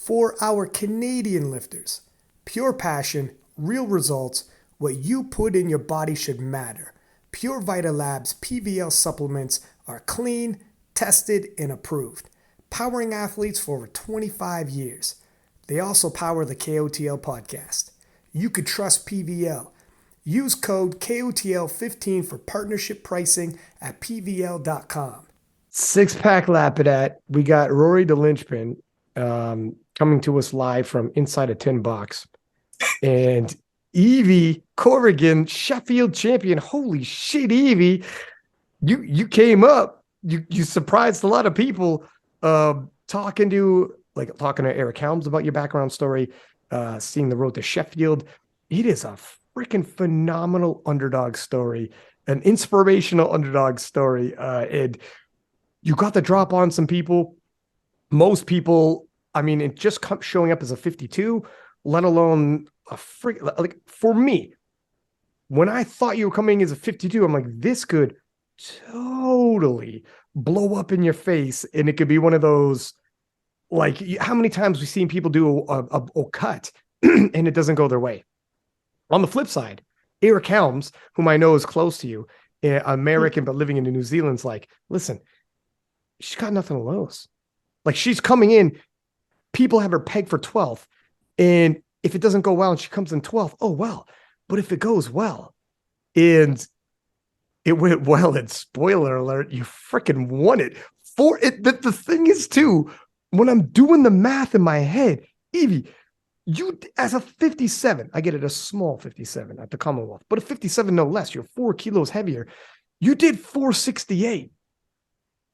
For our Canadian lifters, pure passion, real results, what you put in your body should matter. Pure Vita Labs PVL supplements are clean, tested, and approved, powering athletes for over 25 years. They also power the KOTL podcast. You could trust PVL. Use code KOTL15 for partnership pricing at PVL.com. Six-pack Lapidat. We got Rory the Linchpin coming to us live from inside a tin box. And Evie Corrigan, Sheffield champion. Holy shit, Evie. You came up. You surprised a lot of people talking to Eric Helms about your background story, seeing the road to Sheffield. It is a freaking phenomenal underdog story, an inspirational underdog story. And you got the drop on some people. Most people, I mean, it just showing up as a 52, let alone like for me, when I thought you were coming as a 52, I'm like, this could totally blow up in your face. And it could be one of those, like, how many times we've seen people do a cut and it doesn't go their way. On the flip side, Eric Helms, whom I know is close to you, American, but living in New Zealand's like, listen, she's got nothing to lose. Like, she's coming in, people have her pegged for 12th. And if it doesn't go well and she comes in 12th, oh, well. But if it goes well and it went well, and spoiler alert, you freaking won it. The thing is, too, when I'm doing the math in my head, Evie, you, as a 57, I get it, a small 57 at the Commonwealth, but a 57 no less, you're 4 kilos heavier. You did 468.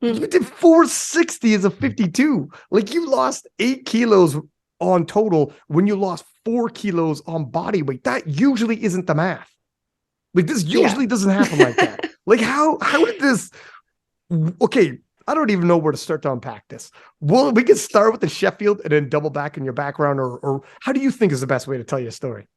You did 460 as a 52. Like, you lost 8 kilos on total when you lost 4 kilos on body weight. That usually isn't the math. Like, this usually doesn't happen like that. Like, how did this? Okay, I don't even know where to start to unpack this. Well, we can start with the Sheffield and then double back in your background, or how do you think is the best way to tell your story?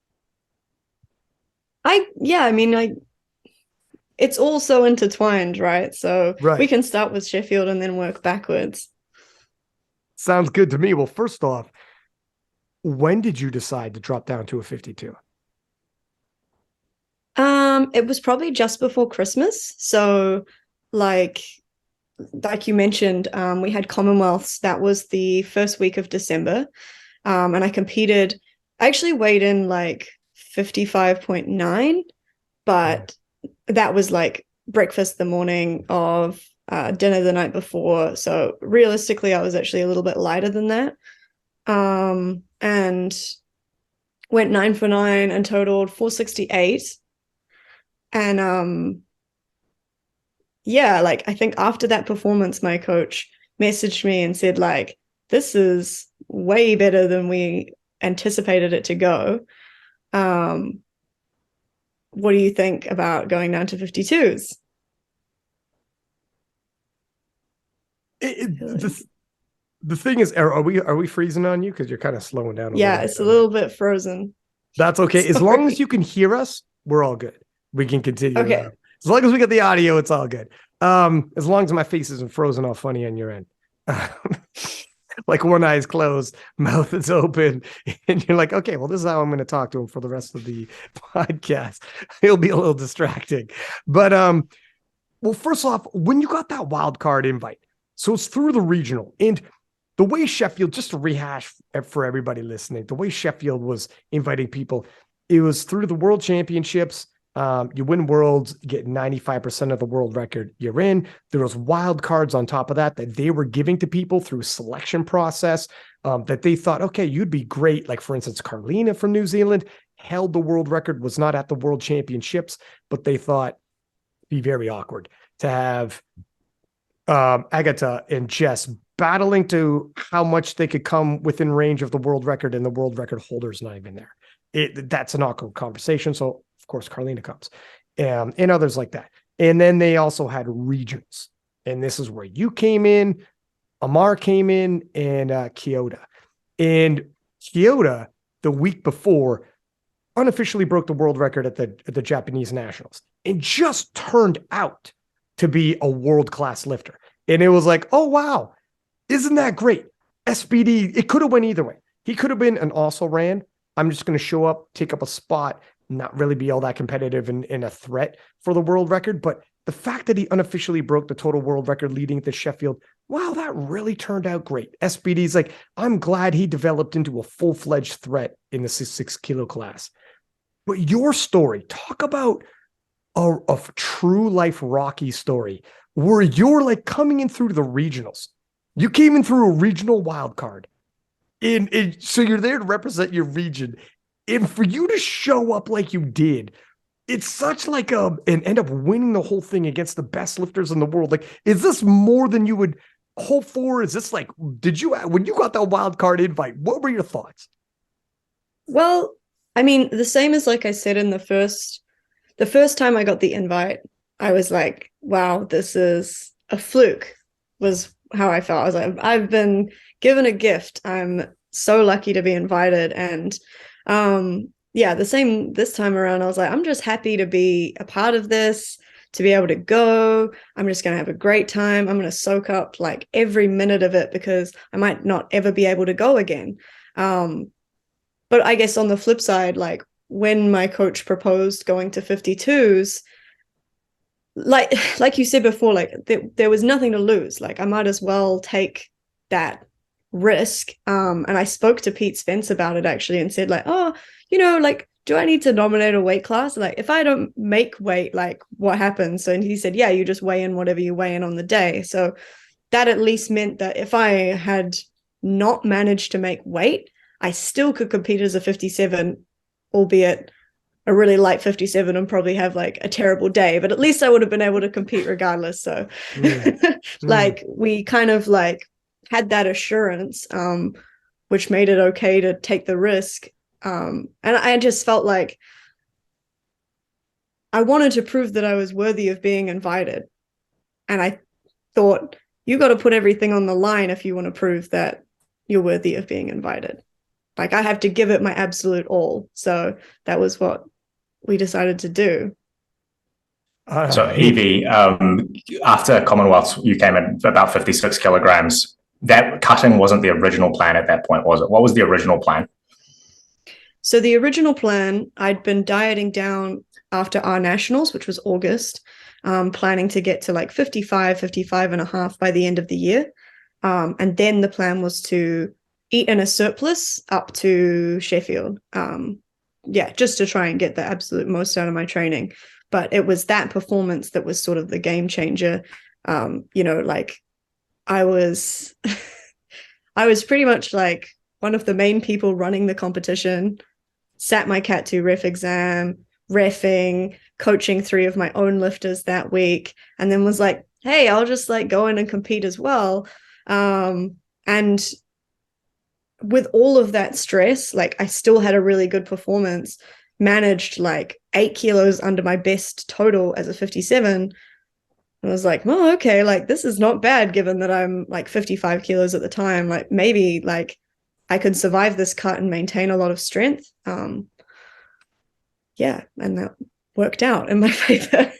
It's all so intertwined, right? So Right. We can start with Sheffield and then work backwards. Sounds good to me. Well, first off, when did you decide to drop down to a 52? It was probably just before Christmas. So like you mentioned, we had Commonwealths. That was the first week of December. And I competed. I actually weighed in like 55.9, but that was like breakfast the morning of, dinner the night before. So realistically, I was actually a little bit lighter than that. And went 9 for 9 and totaled 468. And I think after that performance, my coach messaged me and said, like, this is way better than we anticipated it to go. What do you think about going down to 52s? The thing is, are we freezing on you? Because you're kind of slowing down. It's a little bit frozen. That's okay. Sorry. As long as you can hear us, we're all good. We can continue. Okay. As long as we get the audio, it's all good. As long as my face isn't frozen all funny on your end. Like, one eye's closed, mouth is open, and you're like, okay, well, this is how I'm going to talk to him for the rest of the podcast. It'll be a little distracting. But well, first off, when you got that wild card invite, so it's through the regional, and the way Sheffield, just to rehash for everybody listening, the way Sheffield was inviting people, it was through the World Championships. You win worlds, you get 95% of the world record, you're in. There was wild cards on top of that they were giving to people through selection process, that they thought, okay, you'd be great. Like, for instance, Carlina from New Zealand held the world record, was not at the World Championships, but they thought it'd be very awkward to have Agatha and Jess battling to how much they could come within range of the world record, and the world record holder's not even there. That's an awkward conversation. So, of course, Carlina comes, and others like that. And then they also had regions. And this is where you came in, Amar came in, and Kyoto. And Kyoto, the week before, unofficially broke the world record at the Japanese Nationals. It just turned out to be a world-class lifter. And it was like, oh, wow, isn't that great? SBD, it could have went either way. He could have been an also ran. I'm just going to show up, take up a spot, not really be all that competitive and a threat for the world record. But the fact that he unofficially broke the total world record leading to Sheffield, wow, that really turned out great. SBD's like, I'm glad he developed into a full-fledged threat in the 6 kilo class. But your story, talk about a true life Rocky story where you're like coming in through the regionals. You came in through a regional wild card. So you're there to represent your region. And for you to show up like you did, it's such like and end up winning the whole thing against the best lifters in the world. Like, is this more than you would hope for? Is this like, when you got that wild card invite, what were your thoughts? Well, I mean, the same as like I said in the first time I got the invite, I was like, wow, this is a fluke, was how I felt. I was like, I've been given a gift. I'm so lucky to be invited. And the same this time around. I was like, I'm just happy to be a part of this, to be able to go. I'm just going to have a great time. I'm going to soak up like every minute of it because I might not ever be able to go again. But I guess on the flip side, like when my coach proposed going to 52s, like you said before, like there was nothing to lose. Like I might as well take that risk. And I spoke to Pete Spence about it actually and said like, oh, like, do I need to nominate a weight class? Like if I don't make weight, like what happens? And he said, yeah, you just weigh in whatever you weigh in on the day. So that at least meant that if I had not managed to make weight, I still could compete as a 57, albeit a really light 57 and probably have like a terrible day, but at least I would have been able to compete regardless. So like we kind of like had that assurance, which made it okay to take the risk. And I just felt like I wanted to prove that I was worthy of being invited. And I thought, you got to put everything on the line if you want to prove that you're worthy of being invited. Like I have to give it my absolute all. So that was what we decided to do. So Evie, after Commonwealth, you came in about 56 kilograms. That cutting wasn't the original plan at that point, was it? What was the original plan? So the original plan, I'd been dieting down after our nationals, which was August, planning to get to like 55 and a half by the end of the year. And then the plan was to eat in a surplus up to Sheffield. Just to try and get the absolute most out of my training. But it was that performance that was sort of the game changer. Like I was pretty much like one of the main people running the competition, sat my Cat 2 ref exam, reffing, coaching 3 of my own lifters that week, and then was like, hey, I'll just like go in and compete as well. And with all of that stress, like I still had a really good performance, managed like 8 kilos under my best total as a 57. I was like, oh, okay, like this is not bad given that I'm like 55 kilos at the time. Like maybe like I could survive this cut and maintain a lot of strength. And that worked out in my favor.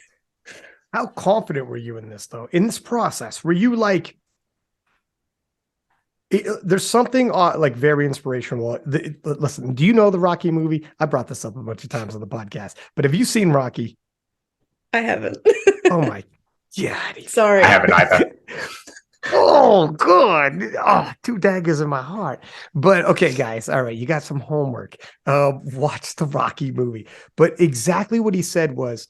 How confident were you in this though? In this process, were you like, there's something like very inspirational. Listen, do you know the Rocky movie? I brought this up a bunch of times on the podcast, but have you seen Rocky? I haven't. Oh my God. Sorry. I haven't either. Oh, good. Oh, 2 daggers in my heart. But okay, guys. All right. You got some homework. Watch the Rocky movie. But exactly what he said was,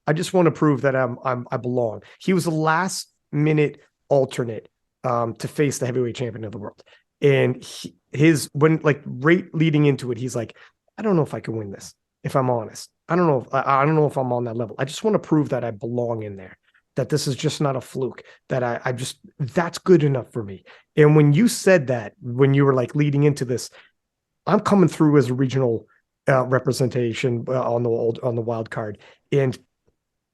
I just want to prove that I belong. He was the last minute alternate to face the heavyweight champion of the world. And right leading into it, he's like, I don't know if I can win this, if I'm honest. I don't know if I'm on that level. I just want to prove that I belong in there, that this is just not a fluke, that that's good enough for me. And when you said that, when you were like leading into this, I'm coming through as a regional representation on the wild card. And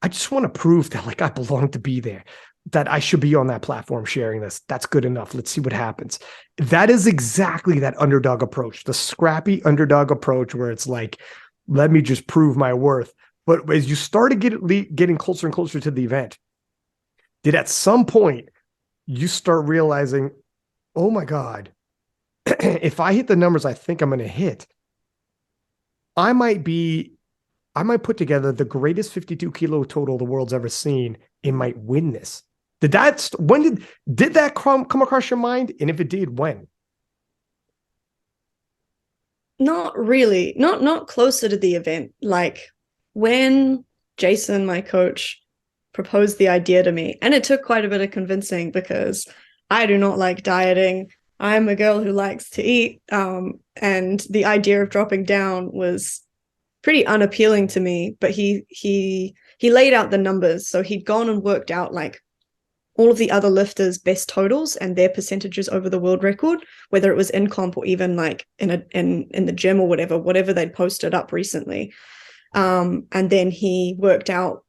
I just want to prove that like I belong to be there, that I should be on that platform sharing this. That's good enough. Let's see what happens. That is exactly that underdog approach, the scrappy underdog approach where it's like, let me just prove my worth. But as you started getting closer and closer to the event, did at some point you start realizing, oh my God, if I hit the numbers I think I'm going to hit, I might put together the greatest 52 kilo total the world's ever seen and might win this. Did that come across your mind? And if it did, when? Not really. Not closer to the event. Like when Jason, my coach, proposed the idea to me, and it took quite a bit of convincing because I do not like dieting. I'm a girl who likes to eat. And the idea of dropping down was pretty unappealing to me, but he laid out the numbers. So he'd gone and worked out like all of the other lifters' best totals and their percentages over the world record, whether it was in comp or even like in the gym or whatever they'd posted up recently. And then he worked out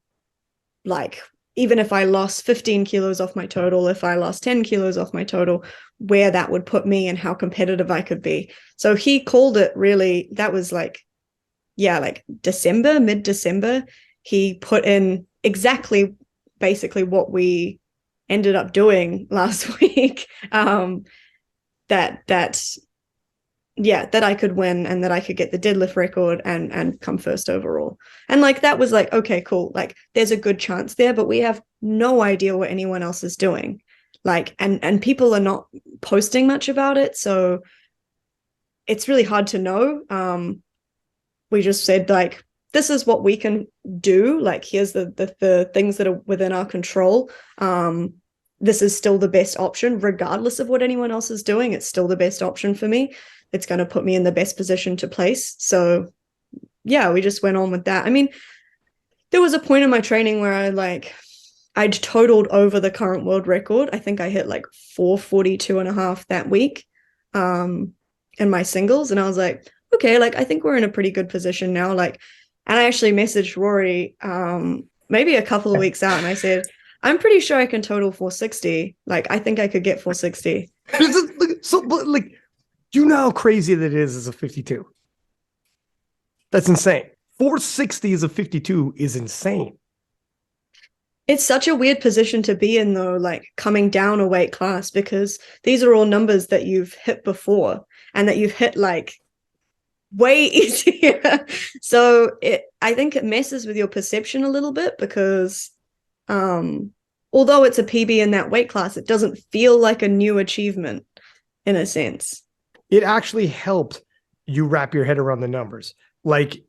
like, even if I lost 15 kilos off my total, if I lost 10 kilos off my total, where that would put me and how competitive I could be. So he called it really, that was like, yeah, like mid-December, he put in exactly basically what we ended up doing last week, that I could win and that I could get the deadlift record and come first overall. And like, that was like, okay, cool. Like there's a good chance there, but we have no idea what anyone else is doing. Like, and people are not posting much about it. So it's really hard to know. We just said like, this is what we can do. Like, here's the things that are within our control. This is still the best option, regardless of what anyone else is doing. It's still the best option for me. It's going to put me in the best position to place. So yeah, we just went on with that. I mean, there was a point in my training where I'd totaled over the current world record. I think I hit like 442.5 that week in my singles. And I was like, okay, like I think we're in a pretty good position now. Like, and I actually messaged Rory maybe a couple of weeks out and I said, I'm pretty sure I can total 460. Like, I think I could get 460. So, like, you know how crazy that is as a 52? That's insane. 460 as a 52 is insane. It's such a weird position to be in, though, like coming down a weight class, because these are all numbers that you've hit before and that you've hit like way easier. So I think it messes with your perception a little bit because although it's a PB in that weight class, it doesn't feel like a new achievement in a sense. It actually helped you wrap your head around the numbers. Like,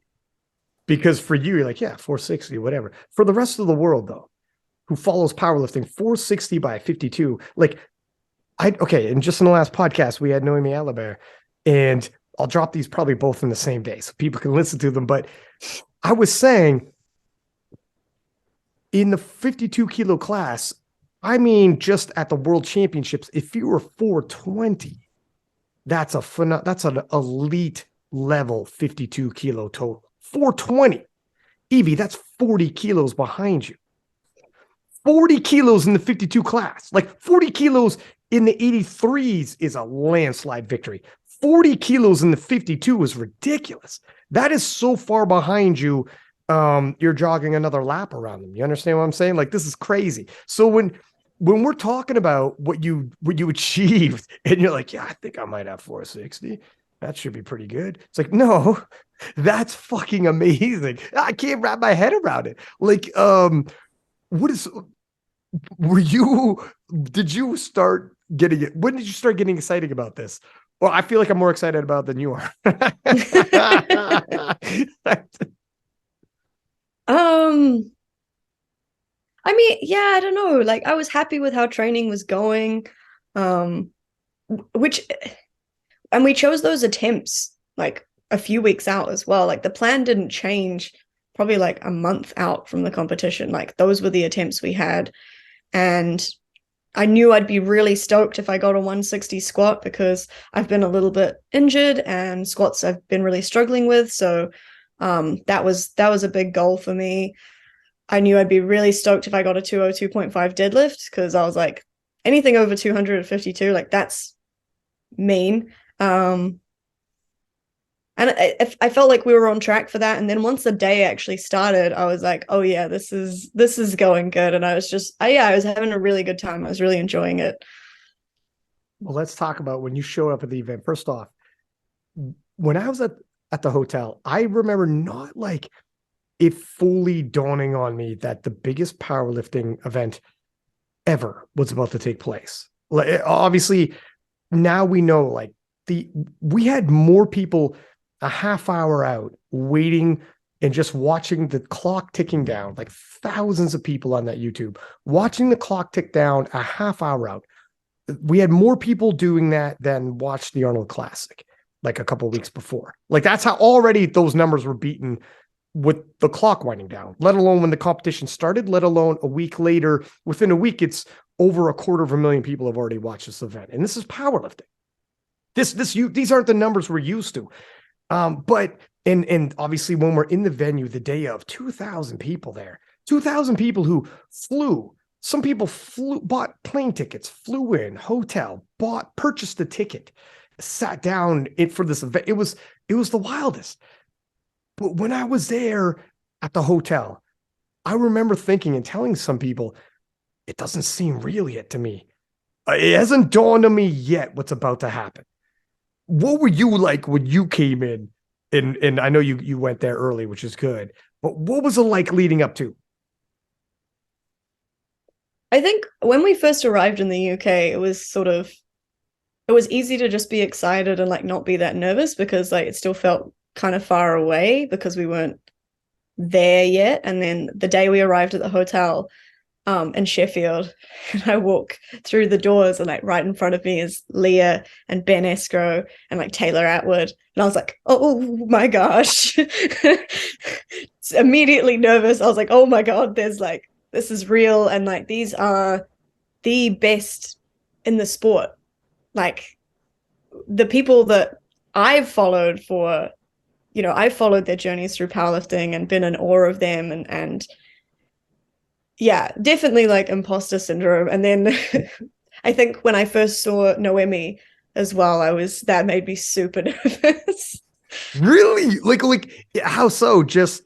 because for you, you're like, yeah, 460, whatever. For the rest of the world, though, who follows powerlifting, 460 by 52, like, and just in the last podcast, we had Noémie Allabert, and I'll drop these probably both in the same day so people can listen to them. But I was saying, in the 52 kilo class, I mean, just at the world championships, if you were 420, that's an elite level 52 kilo total. 420. Evie, that's 40 kilos behind you. 40 kilos in the 52 class. Like 40 kilos in the 83s is a landslide victory. 40 kilos in the 52 is ridiculous. That is so far behind you. You're jogging another lap around them. You understand what I'm saying? Like, this is crazy. So when we're talking about what you achieved and you're like, yeah, I think I might have 460. That should be pretty good. It's like, no, that's fucking amazing. I can't wrap my head around it. Like, did you start getting it? When did you start getting excited about this? Well, I feel like I'm more excited about it than you are. I mean, yeah, I don't know. Like, I was happy with how training was going, and we chose those attempts like a few weeks out as well. Like, the plan didn't change probably like a month out from the competition. Like, those were the attempts we had. And I knew I'd be really stoked if I got a 160 squat because I've been a little bit injured and squats I've been really struggling with. So that was a big goal for me. I knew I'd be really stoked if I got a 202.5 deadlift because I was like, anything over 252, like that's mean. And I felt like we were on track for that. And then once the day actually started, I was like, oh yeah, this is going good. And I was just, I was having a really good time. I was really enjoying it. Well, let's talk about when you showed up at the event. First off, when I was at the hotel, I remember not like it fully dawning on me that the biggest powerlifting event ever was about to take place. Like, obviously, now we know like we had more people a half hour out waiting and just watching the clock ticking down, like thousands of people on that YouTube watching the clock tick down a half hour out. We had more people doing that than watched the Arnold Classic like a couple of weeks before. Like that's how already those numbers were beaten with the clock winding down, let alone when the competition started, let alone a week later. Within a week, it's over 250,000 people have already watched this event. And this is powerlifting. These aren't the numbers we're used to. But obviously when we're in the venue the day of, 2,000 people there, 2,000 people who flew. Some people bought plane tickets, flew in, hotel, purchased the ticket, sat down for this event. It was the wildest. But when I was there at the hotel, I remember thinking and telling some people, it doesn't seem real yet to me. It hasn't dawned on me yet what's about to happen. What were you like when you came in? And I know you went there early, which is good. But what was it like leading up to? I think when we first arrived in the UK, it was easy to just be excited and like not be that nervous because like it still felt kind of far away because we weren't there yet. And then the day we arrived at the hotel in Sheffield, and I walk through the doors and like right in front of me is Leah and Ben Escrow and like Taylor Atwood. And I was like, oh my gosh. Immediately nervous. I was like, oh my God, this is real. And like, these are the best in the sport. Like the people that I've followed I've followed their journeys through powerlifting and been in awe of them. And yeah, definitely like imposter syndrome. And then I think when I first saw Noémie as well, that made me super nervous. Really? Like how so? Just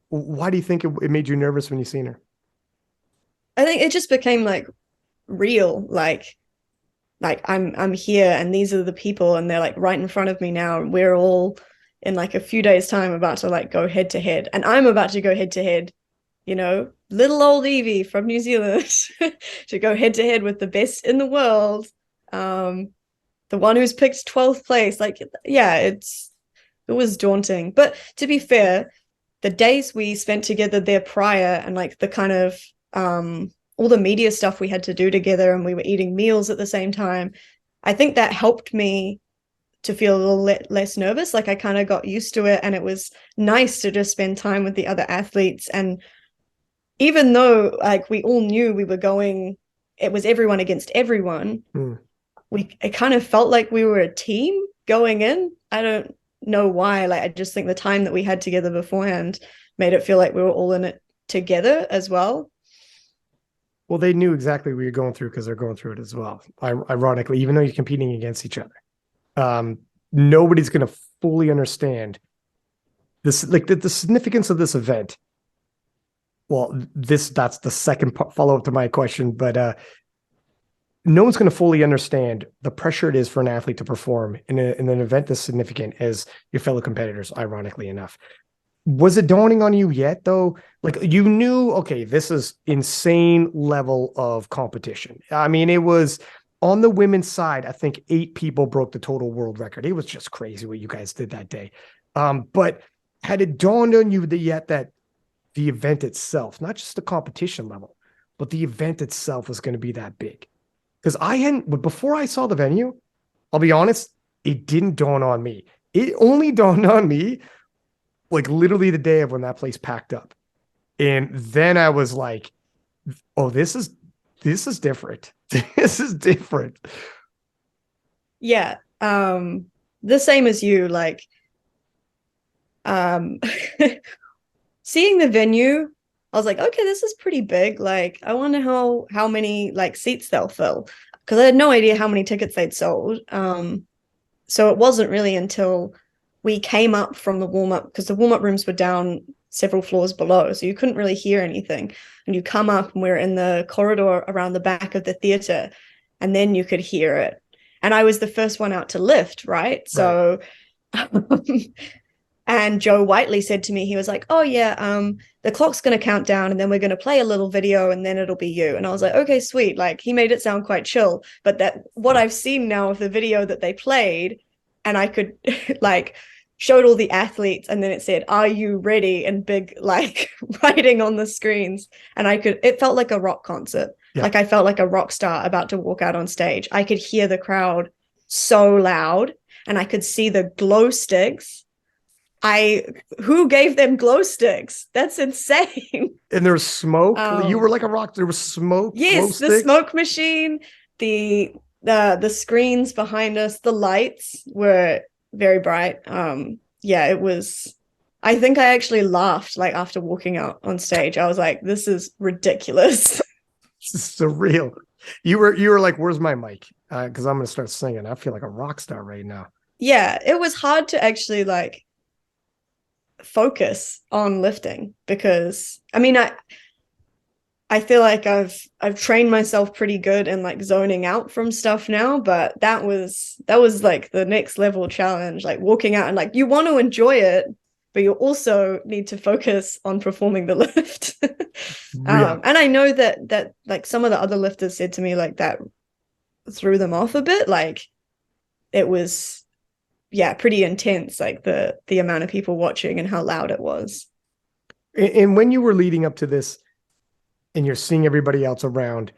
why do you think it made you nervous when you seen her? I think it just became like real, like I'm here and these are the people and they're like right in front of me now. And we're all in like a few days time about to like go head to head. And I'm about to go head to head, little old Evie from New Zealand to go head to head with the best in the world. The one who's picked 12th place. Like, yeah, it was daunting. But to be fair, the days we spent together there prior and like the kind of all the media stuff we had to do together and we were eating meals at the same time, I think that helped me to feel a little less nervous. Like I kind of got used to it and it was nice to just spend time with the other athletes. And even though like we all knew we were going, it was everyone against everyone, it kind of felt like we were a team going in. I don't know why. Like I just think the time that we had together beforehand made it feel like we were all in it together as well. Well, they knew exactly what you're going through because they're going through it as well. Ironically, even though you're competing against each other, nobody's going to fully understand this, like the significance of this event. Well, that's the second follow up to my question, but no one's going to fully understand the pressure it is for an athlete to perform in an event as significant as your fellow competitors. Ironically enough. Was it dawning on you yet, though? Like you knew, okay, this is insane level of competition. I mean, it was on the women's side. I think 8 people broke the total world record. It was just crazy what you guys did that day. But had it dawned on you yet that the event itself, not just the competition level, but the event itself was going to be that big? Because before I saw the venue, I'll be honest, it didn't dawn on me. It only dawned on me like literally the day of when that place packed up. And then I was like, oh, this is different. This is different. Yeah. The same as you, like, seeing the venue, I was like, okay, this is pretty big. Like, I wonder how many like seats they'll fill. Because I had no idea how many tickets they'd sold. So it wasn't really until we came up from the warm-up, because the warm-up rooms were down several floors below, so you couldn't really hear anything. And you come up and we're in the corridor around the back of the theater, and then you could hear it. and I was the first one out to lift, right? So and Joe Whiteley said to me, he was like, oh yeah, the clock's going to count down and then we're going to play a little video and then it'll be you. And I was like, okay, sweet. Like, he made it sound quite chill, but that what I've seen now of the video that they played, and I could like showed all the athletes, and then it said, are you ready? And big like writing on the screens. And it felt like a rock concert. Yeah. Like, I felt like a rock star about to walk out on stage. I could hear the crowd so loud, and I could see the glow sticks. Who gave them glow sticks? That's insane. And there's smoke. You were like a rock. There was smoke. Yes, the smoke machine, the screens behind us, the lights were very bright. Yeah, it was. I think I actually laughed like after walking out on stage. I was like, this is ridiculous. This is surreal. You were like, where's my mic? Because I'm gonna start singing. I feel like a rock star right now. Yeah, it was hard to actually like focus on lifting, because I mean, I feel like I've trained myself pretty good in like zoning out from stuff now, but that was like the next level challenge, like walking out and like you want to enjoy it, but you also need to focus on performing the lift. Yeah. And I know that like some of the other lifters said to me like that threw them off a bit. Like, it was, yeah, pretty intense, like the amount of people watching and how loud it was. And when you were leading up to this and you're seeing everybody else around,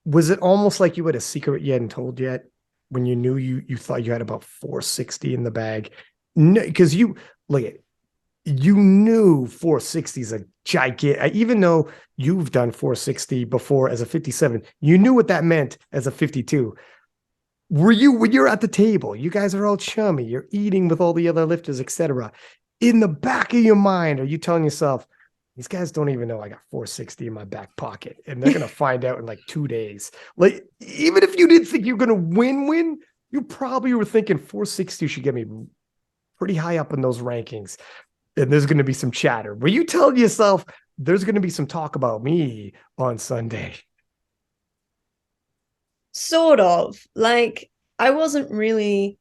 was it almost like you had a secret you hadn't told yet when you knew you thought you had about 460 in the bag? No, because you knew 460 is a gigantic, even though you've done 460 before as a 57, you knew what that meant as a 52. When you're at the table, you guys are all chummy, you're eating with all the other lifters, etc. In the back of your mind, are you telling yourself, these guys don't even know I got 460 in my back pocket, and they're going to find out in like 2 days. Like, even if you didn't think you were going to win, you probably were thinking 460 should get me pretty high up in those rankings. And there's going to be some chatter. Were you telling yourself there's going to be some talk about me on Sunday? Sort of. Like, I wasn't really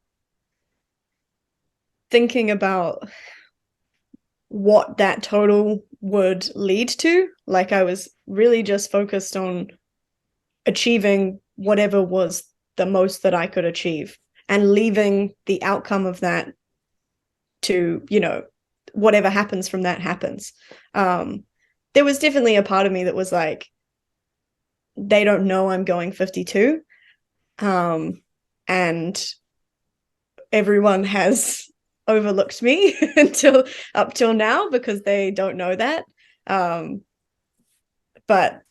thinking about what that total would lead to. Like, I was really just focused on achieving whatever was the most that I could achieve and leaving the outcome of that to, you know, whatever happens from that happens. There was definitely a part of me that was like, they don't know I'm going 52. And everyone has overlooked me up till now because they don't know that. But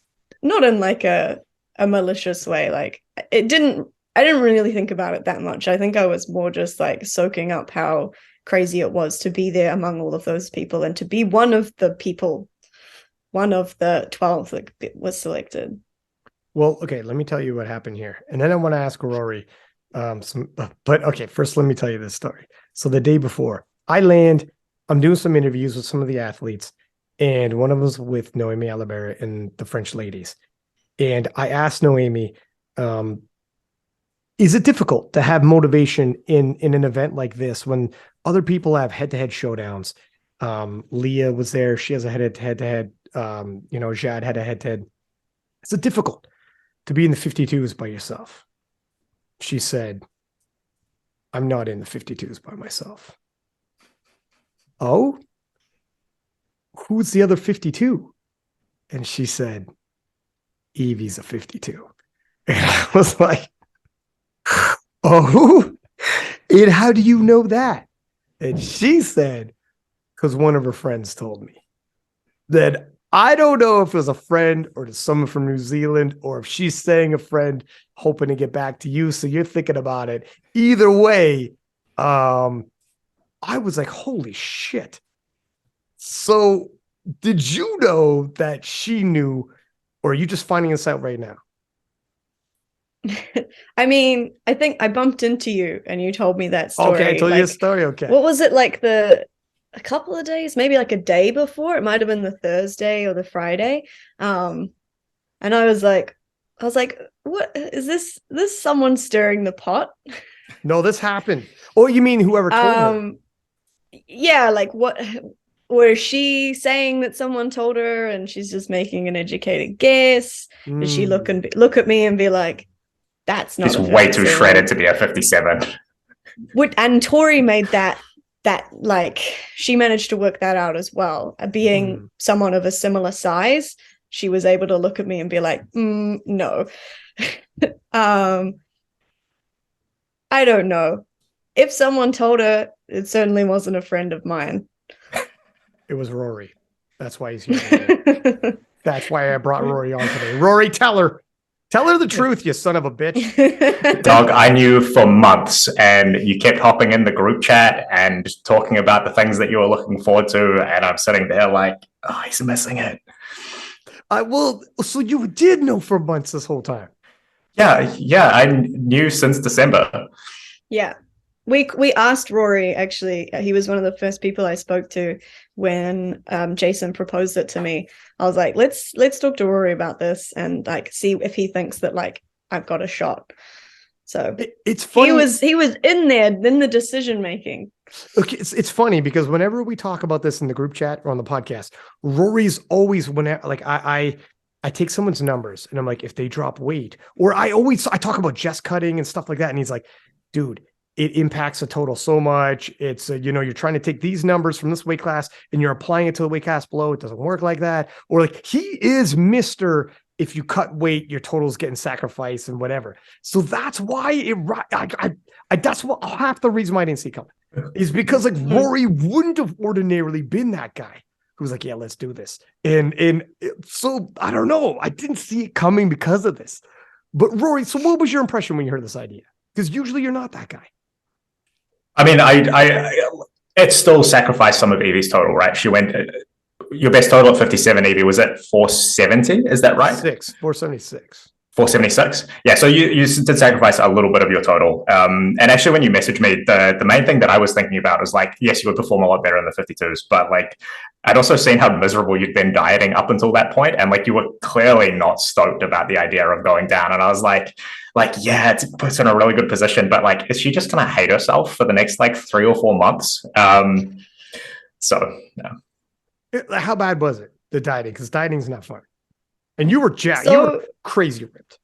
not in like a malicious way. Like, I didn't really think about it that much. I think I was more just like soaking up how crazy it was to be there among all of those people and to be one of the 12 that was selected. Well, okay, let me tell you what happened here. And then I want to ask Rory but okay, first let me tell you this story. So the day before, I'm doing some interviews with some of the athletes, and one of them was with Noémie Allabert and the French ladies. And I asked Noémie, is it difficult to have motivation in an event like this when other people have head-to-head showdowns? Leah was there. She has a head-to-head. Jad had a head-to-head. Is it difficult to be in the 52s by yourself? She said, I'm not in the 52s by myself. Oh? Who's the other 52? And she said, Evie's a 52. And I was like, oh? And how do you know that? And she said, because one of her friends told me. That I don't know if it was a friend or someone from New Zealand, or if she's saying a friend hoping to get back to you. So you're thinking about it. Either way, I was like, holy shit. So did you know that she knew, or are you just finding this out right now? I mean, I think I bumped into you and you told me that story. Okay, I told you a story. Okay. What was it, like a couple of days, maybe like a day before? It might have been the Thursday or the Friday. And I was like, I was like, what is this someone stirring the pot? No, this happened. Oh, you mean whoever told her? Yeah, like what was she saying that someone told her and she's just making an educated guess? Did she look at me and be like, that's not She's way too shredded to be a 57. And Tori made that like she managed to work that out as well. Being someone of a similar size, she was able to look at me and be like, no. I don't know. If someone told her, it certainly wasn't a friend of mine. It was Rory. That's why he's here. That's why I brought Rory on today. Rory, tell her the truth, you son of a bitch. Doug, I knew for months, and you kept hopping in the group chat and talking about the things that you were looking forward to, and I'm sitting there like, oh, he's missing it. So you did know for months this whole time? Yeah, I knew since December. Yeah. We asked Rory, actually. He was one of the first people I spoke to when Jason proposed it to me. I was like, let's talk to Rory about this and like see if he thinks that like I've got a shot. So it's funny. He was in there in the decision making. Okay, it's funny because whenever we talk about this in the group chat or on the podcast, Rory's always whenever like I take someone's numbers and I'm like, if they drop weight, or I talk about just cutting and stuff like that, and he's like, dude, it impacts the total so much. It's you're trying to take these numbers from this weight class and you're applying it to the weight class below. It doesn't work like that. Or like he is Mr. If you cut weight, your total's getting sacrificed and whatever. So that's why that's what half the reason why I didn't see it coming is because like Rory wouldn't have ordinarily been that guy who's like, yeah, let's do this. And so I don't know. I didn't see it coming because of this. But Rory, so what was your impression when you heard this idea? Because usually you're not that guy. I mean, it still sacrificed some of Evie's total, right? She went, your best total at 57, Evie, was at 470? Is that right? 476. 476. Yeah, so you did sacrifice a little bit of your total. And actually, when you messaged me, the main thing that I was thinking about was like, yes, you would perform a lot better in the 52s, but like, I'd also seen how miserable you'd been dieting up until that point, and like you were clearly not stoked about the idea of going down. And I was like, yeah, it puts her in a really good position, but like, is she just gonna hate herself for the next like 3 or 4 months? So yeah. How bad was it, the dieting? Because dieting's not fun. And you were jacked. You were crazy ripped.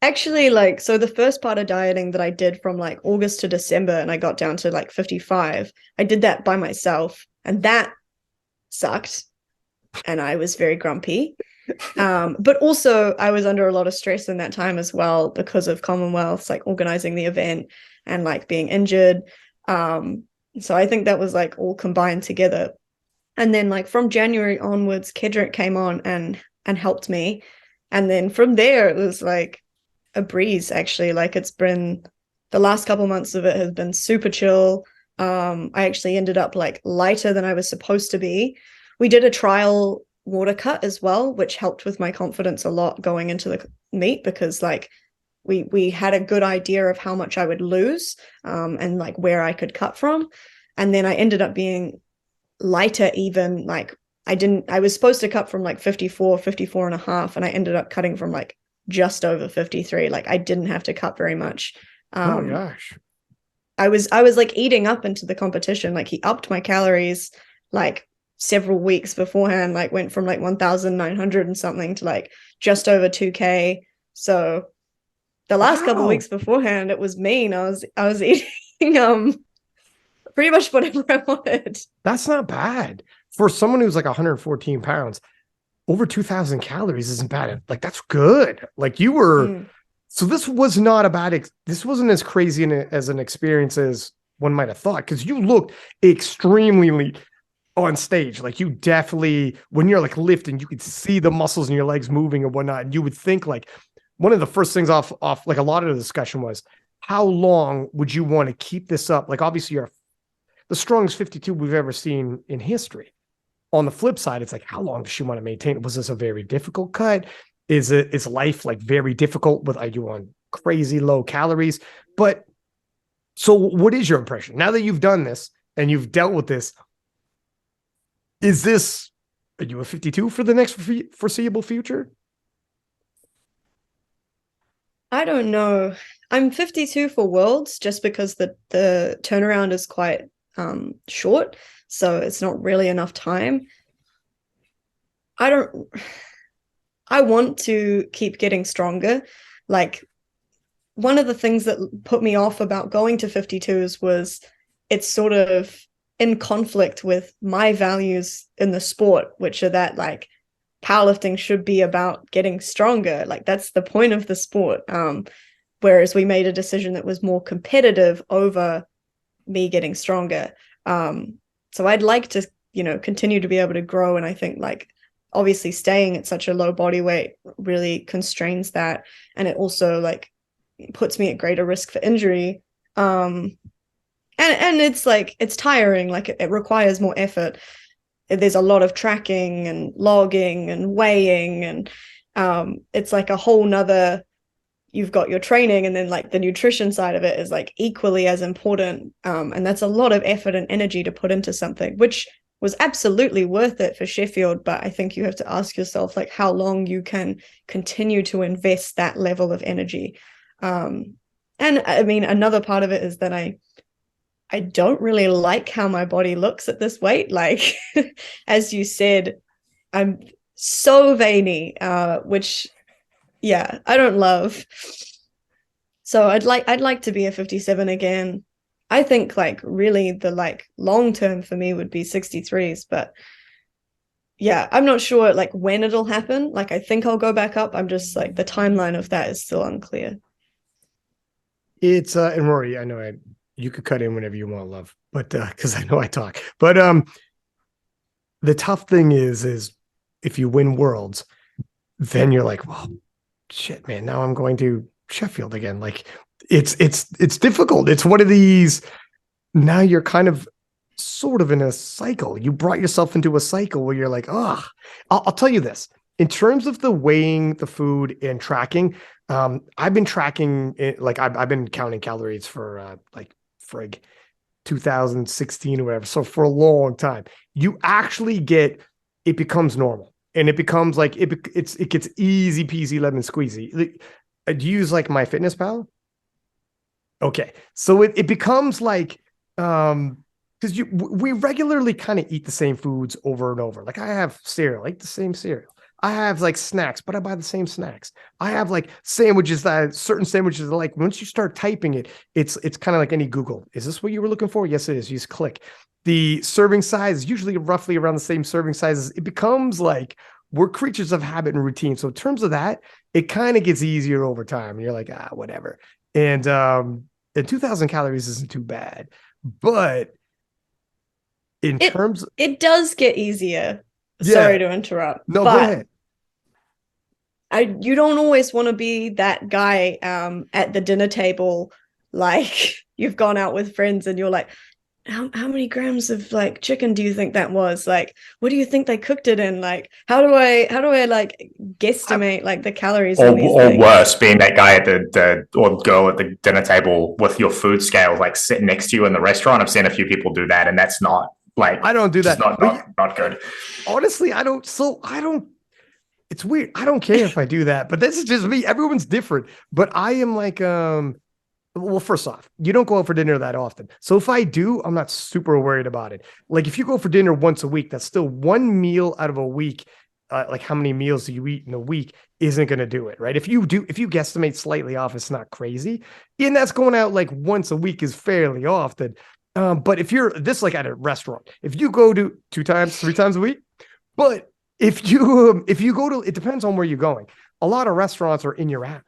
Actually, like, so the first part of dieting that I did from like August to December and I got down to like 55, I did that by myself and that sucked. And I was very grumpy. But also I was under a lot of stress in that time as well because of Commonwealths, like organizing the event and like being injured. So I think that was like all combined together. And then like from January onwards, Kedrick came on and helped me. And then from there, it was like a breeze, actually. Like it's been, the last couple months of it has been super chill. I actually ended up like lighter than I was supposed to be. We did a trial water cut as well, which helped with my confidence a lot going into the meet because like we had a good idea of how much I would lose and like where I could cut from. And then I ended up being lighter even, like I was supposed to cut from like 54 and a half, and I ended up cutting from like just over 53. Like I didn't have to cut very much. Oh gosh. I was like eating up into the competition. Like he upped my calories like several weeks beforehand, like went from like 1,900 and something to like just over 2K. So the last couple of weeks beforehand, it was mean. I was eating pretty much whatever I wanted. That's not bad. For someone who's like 114 pounds, over 2,000 calories isn't bad. Like, that's good. Like, you were... So this was not a bad... This wasn't as crazy as an experience as one might have thought, because you looked extremely lean on stage. Like, you definitely... When you're, like, lifting, you could see the muscles in your legs moving and whatnot, and you would think, like... One of the first things off like, a lot of the discussion was, how long would you want to keep this up? Like, obviously, you're the strongest 52 we've ever seen in history. On the flip side, it's like, how long does she want to maintain? Was this a very difficult cut? Is life like very difficult are you on crazy low calories? But so what is your impression now that you've done this and you've dealt with this? Are you a 52 for the next foreseeable future? I don't know. I'm 52 for Worlds just because the turnaround is quite short, so it's not really enough time. I don't I want to keep getting stronger. Like one of the things that put me off about going to 52s was it's sort of in conflict with my values in the sport, which are that like powerlifting should be about getting stronger. Like that's the point of the sport. Whereas we made a decision that was more competitive over me getting stronger. So I'd like to, continue to be able to grow. And I think like obviously staying at such a low body weight really constrains that. And it also like puts me at greater risk for injury. And it's like it's tiring, like it requires more effort. There's a lot of tracking and logging and weighing, and it's like a whole nother, you've got your training, and then like the nutrition side of it is like equally as important. And that's a lot of effort and energy to put into something, which was absolutely worth it for Sheffield. But I think you have to ask yourself like how long you can continue to invest that level of energy. And I mean, another part of it is that I don't really like how my body looks at this weight. Like, as you said, I'm so veiny, which, yeah, I don't love. So I'd like to be a 57 again. I think like really the like long term for me would be 63s, but yeah, I'm not sure like when it'll happen. Like I think I'll go back up. I'm just like the timeline of that is still unclear. It's and Rory, I know you could cut in whenever you want, love, but because I know I talk. But the tough thing is if you win Worlds, then you're like, well, shit, man, now I'm going to Sheffield again. Like it's difficult. It's one of these, now you're kind of sort of in a cycle. You brought yourself into a cycle where you're like, oh, I'll tell you this. In terms of the weighing the food and tracking, I've been tracking it, like I've been counting calories for like frig 2016 or whatever. So for a long time, you actually it becomes normal, and it becomes like it gets easy peasy lemon squeezy. Do you use like MyFitnessPal? Okay, so it becomes like because we regularly kind of eat the same foods over and over. Like I have cereal, like the same cereal. I have like snacks, but I buy the same snacks. I have like sandwiches that certain sandwiches like once you start typing it, it's kind of like any Google. Is this what you were looking for? Yes, it is. You just click. The serving size is usually roughly around the same serving sizes. It becomes like we're creatures of habit and routine. So in terms of that, it kind of gets easier over time. And you're like, whatever. And 2,000 calories isn't too bad. But it does get easier. Yeah. Sorry to interrupt. No, go ahead. You don't always want to be that guy at the dinner table, like you've gone out with friends and you're like, how many grams of like chicken do you think that was? Like, what do you think they cooked it in? Like, how do I like guesstimate like the calories? Or worse, being that guy at or girl at the dinner table with your food scale like sitting next to you in the restaurant. I've seen a few people do that, and that's not like I don't do that. Not good. Honestly, I don't. It's weird. I don't care if I do that, but this is just me. Everyone's different. But I am like, well, first off, you don't go out for dinner that often. So if I do, I'm not super worried about it. Like if you go for dinner once a week, that's still one meal out of a week. Like how many meals do you eat in a week isn't going to do it, right? If you guesstimate slightly off, it's not crazy. And that's going out like once a week is fairly often. But if you're this like at a restaurant, if you go to 2 times, 3 times a week, but if you go to, it depends on where you're going. A lot of restaurants are in your app.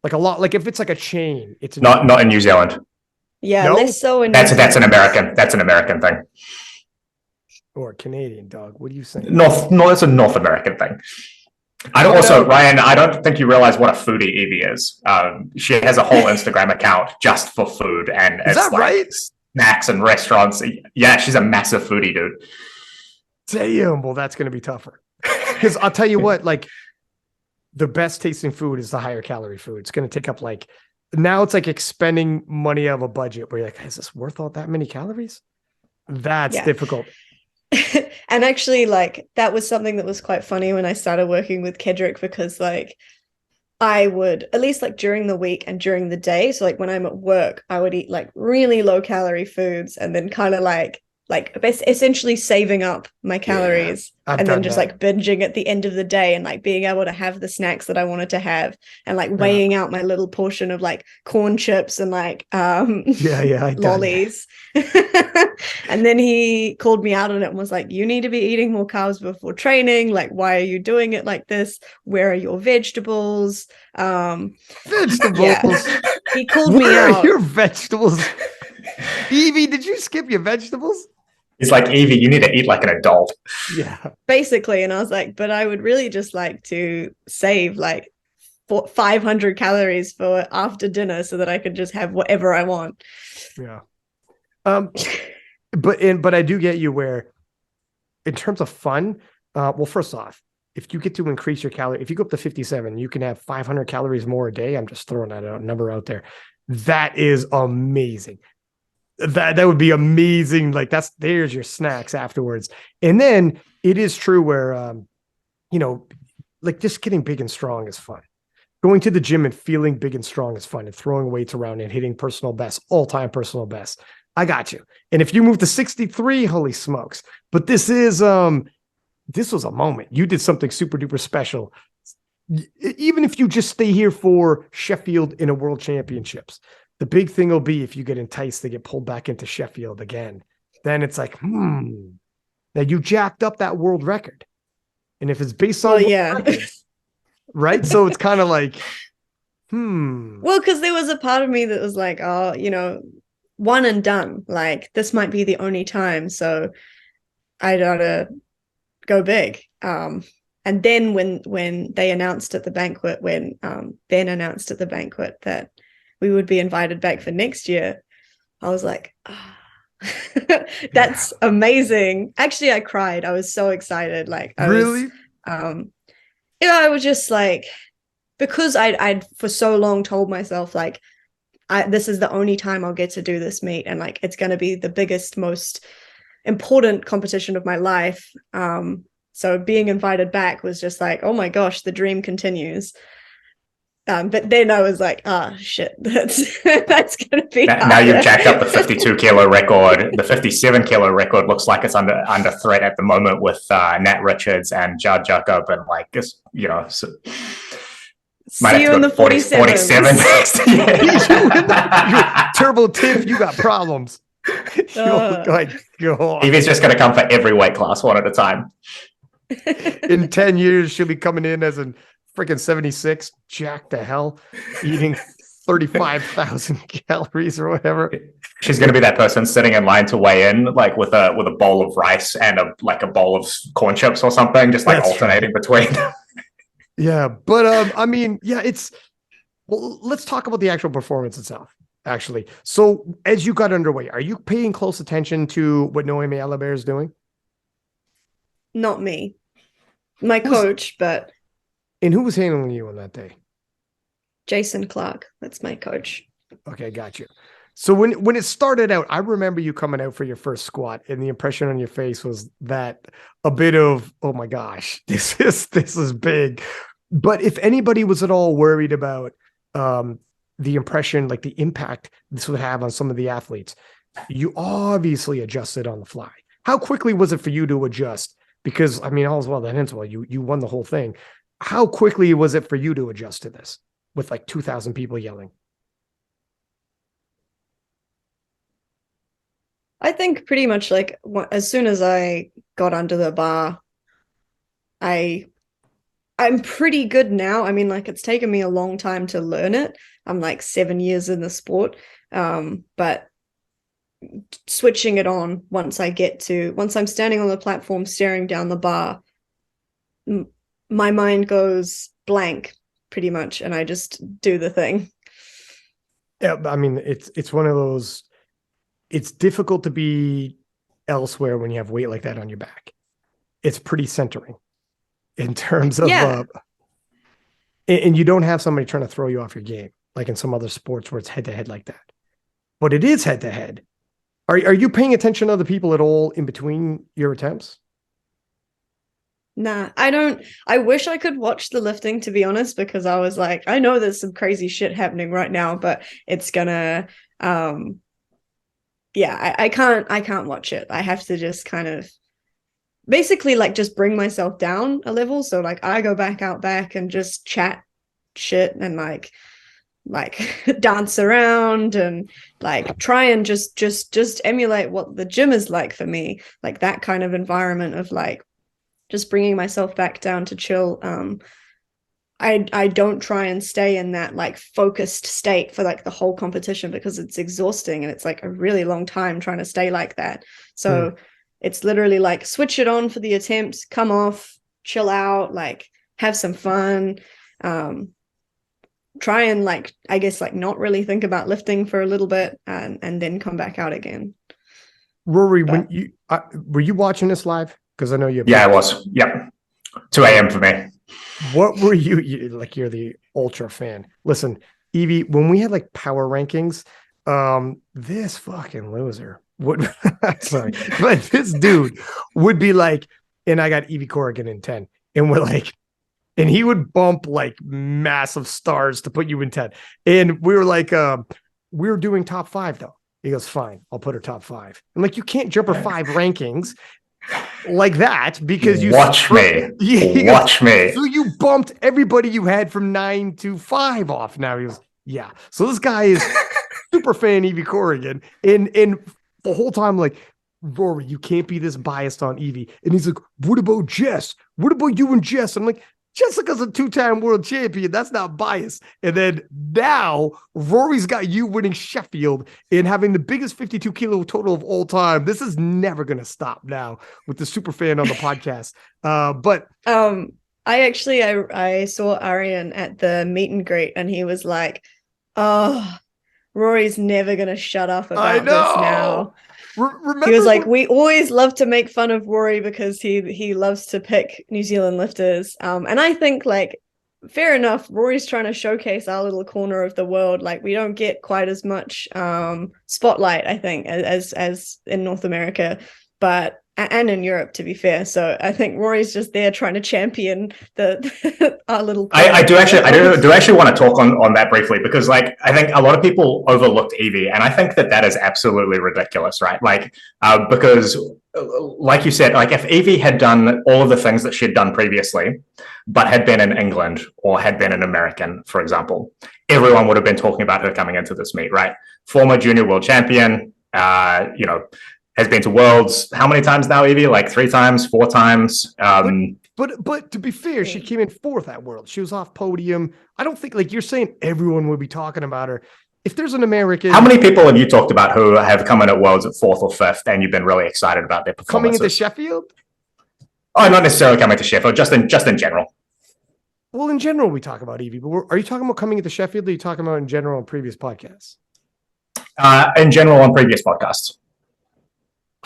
Like a lot, like if it's like a chain, it's not in New Zealand. Yeah, no? less so in that's an American thing. Or Canadian, dog. What are you saying? It's a North American thing. Ryan, I don't think you realize what a foodie Evie is. She has a whole Instagram account just for food, and is that like right? Snacks and restaurants. Yeah, she's a massive foodie, dude. Damn, well, that's going to be tougher. Because I'll tell you what, like the best tasting food is the higher calorie food. It's going to take up like, now it's like expending money out of a budget where you're like, is this worth all that many calories? That's difficult. And actually, like that was something that was quite funny when I started working with Kedrick, because like I would, at least like during the week and during the day. So like when I'm at work, I would eat like really low calorie foods and then kind of like essentially saving up my calories I've and then done just that. like binging at the end of the day and like being able to have the snacks that I wanted to have and like Yeah. weighing out my little portion of like corn chips and like Yeah, I done that. lollies. And then he called me out on it and was like, you need to be eating more carbs before training. Like, why are you doing it like this? Where are your vegetables? Vegetables. Yeah. He called me Where are out. your vegetables? Evie, did you skip your vegetables? He's like, Evie, you need to eat like an adult. Yeah. Basically. And I was like, but I would really just like to save like 500 calories for after dinner so that I could just have whatever I want. Yeah. But I do get you where in terms of fun, well, first off, if you get to increase your calorie, if you go up to 57, you can have 500 calories more a day. I'm just throwing that number out there. That is amazing. That would be amazing. Like there's your snacks afterwards. And then it is true where, like just getting big and strong is fun. Going to the gym and feeling big and strong is fun, and throwing weights around and hitting personal best, all-time personal best. I got you. And if you move to 63, holy smokes. But this was a moment. You did something super duper special. Even if you just stay here for Sheffield in a world championships, the big thing will be if you get enticed to get pulled back into Sheffield again, then it's like, now you jacked up that world record. And if it's based on records, right? So it's kind of like, Well, because there was a part of me that was like, oh, one and done. Like this might be the only time. So I gotta go big. And then when they announced at the banquet, when Ben announced at the banquet that we would be invited back for next year, I was like, that's amazing. Actually, I cried. I was so excited. Like I was just like, because I'd for so long told myself like, this is the only time I'll get to do this meet, and like it's going to be the biggest, most important competition of my life. So being invited back was just like, oh my gosh, the dream continues. But then I was like, shit, that's going to be now you've jacked up the 52 kilo record. The 57 kilo record looks like it's under threat at the moment with Nat Richards and Judd Jacob, and like this, so see you in the 47 next. Turbo Tiff, you got problems. Evie's just going to come for every weight class one at a time. In 10 years, she'll be coming in as a freaking 76, jack the hell, eating 35,000 calories or whatever. She's going to be that person sitting in line to weigh in, like with a bowl of rice and a bowl of corn chips or something, just like alternating between. Yeah, but I mean, yeah, let's talk about the actual performance itself. Actually, so as you got underway, are you paying close attention to what Noémie Allabert is doing? Not me, my coach, but. And who was handling you on that day? Jason Clark. That's my coach. Okay, got you. So when it started out, I remember you coming out for your first squat, and the impression on your face was that a bit of, oh my gosh, this is big. But if anybody was at all worried about the impression, like the impact this would have on some of the athletes, you obviously adjusted on the fly. How quickly was it for you to adjust? Because I mean, all's well that ends well. You won the whole thing. How quickly was it for you to adjust to this with like 2,000 people yelling? I think pretty much like as soon as I got under the bar, I'm pretty good now. I mean, like it's taken me a long time to learn it. I'm like 7 years in the sport. But switching it on once I'm standing on the platform, staring down the bar, my mind goes blank pretty much. And I just do the thing. Yeah. I mean, it's one of those, it's difficult to be elsewhere when you have weight like that on your back. It's pretty centering in terms of, and you don't have somebody trying to throw you off your game, like in some other sports where it's head to head like that, but it is head to head. Are you paying attention to other people at all in between your attempts? Nah, I don't. I wish I could watch the lifting, to be honest, because I was like, I know there's some crazy shit happening right now, but it's gonna, yeah, I can't watch it. I have to just kind of basically like just bring myself down a level. So like I go back and just chat shit and like dance around and like try and just emulate what the gym is like for me, like that kind of environment of like just bringing myself back down to chill. I don't try and stay in that like focused state for like the whole competition because it's exhausting and it's like a really long time trying to stay like that. So it's literally like switch it on for the attempt, come off, chill out, like have some fun. Try and like, I guess like not really think about lifting for a little bit and then come back out again. Rory, when you were you watching this live? Because I know you. Yeah, I was. Yep. 2 a.m. for me. What were you like? You're the ultra fan. Listen, Evie, when we had like power rankings, this fucking loser would sorry, but this dude would be like, and I got Evie Corrigan in 10, and we're like, and he would bump like massive stars to put you in 10. And we were like, we were doing top 5 though. He goes, fine, I'll put her top 5. I'm like, you can't jump her 5 rankings like that because you watch me. Watch me. So you bumped everybody you had from 9 to 5 off. Now he was, yeah. So this guy is super fan Evie Corrigan. And the whole time, like, Rory, you can't be this biased on Evie. And he's like, what about Jess? What about you and Jess? I'm like, Jessica's a 2-time world champion. That's not bias. And then now Rory's got you winning Sheffield and having the biggest 52 kilo total of all time. This is never going to stop now with the super fan on the podcast. But I saw Arian at the meet and greet and he was like, oh, Rory's never going to shut up about this now. Remember, he was like, we always love to make fun of Rory because he loves to pick New Zealand lifters. And I think like, fair enough, Rory's trying to showcase our little corner of the world. Like we don't get quite as much spotlight, I think, as in North America, but and in Europe, to be fair. So I think Rory's just there trying to champion the our little. I do actually want to talk on that briefly because like I think a lot of people overlooked Evie, and I think that is absolutely ridiculous, right? Like because like you said, like if Evie had done all of the things that she'd done previously, but had been in England or had been an American, for example, everyone would have been talking about her coming into this meet, right? Former junior world champion, has been to Worlds. How many times now, Evie? Like 3 times, 4 times. But to be fair, she came in 4th at Worlds. She was off podium. I don't think like you're saying everyone would be talking about her. If there's an American, how many people have you talked about who have come in at Worlds at 4th or 5th, and you've been really excited about their performances? Coming into Sheffield? Oh, not necessarily coming to Sheffield, just in general. Well, in general, we talk about Evie, but are you talking about coming into Sheffield? Or are you talking about in general on previous podcasts? In general, on previous podcasts.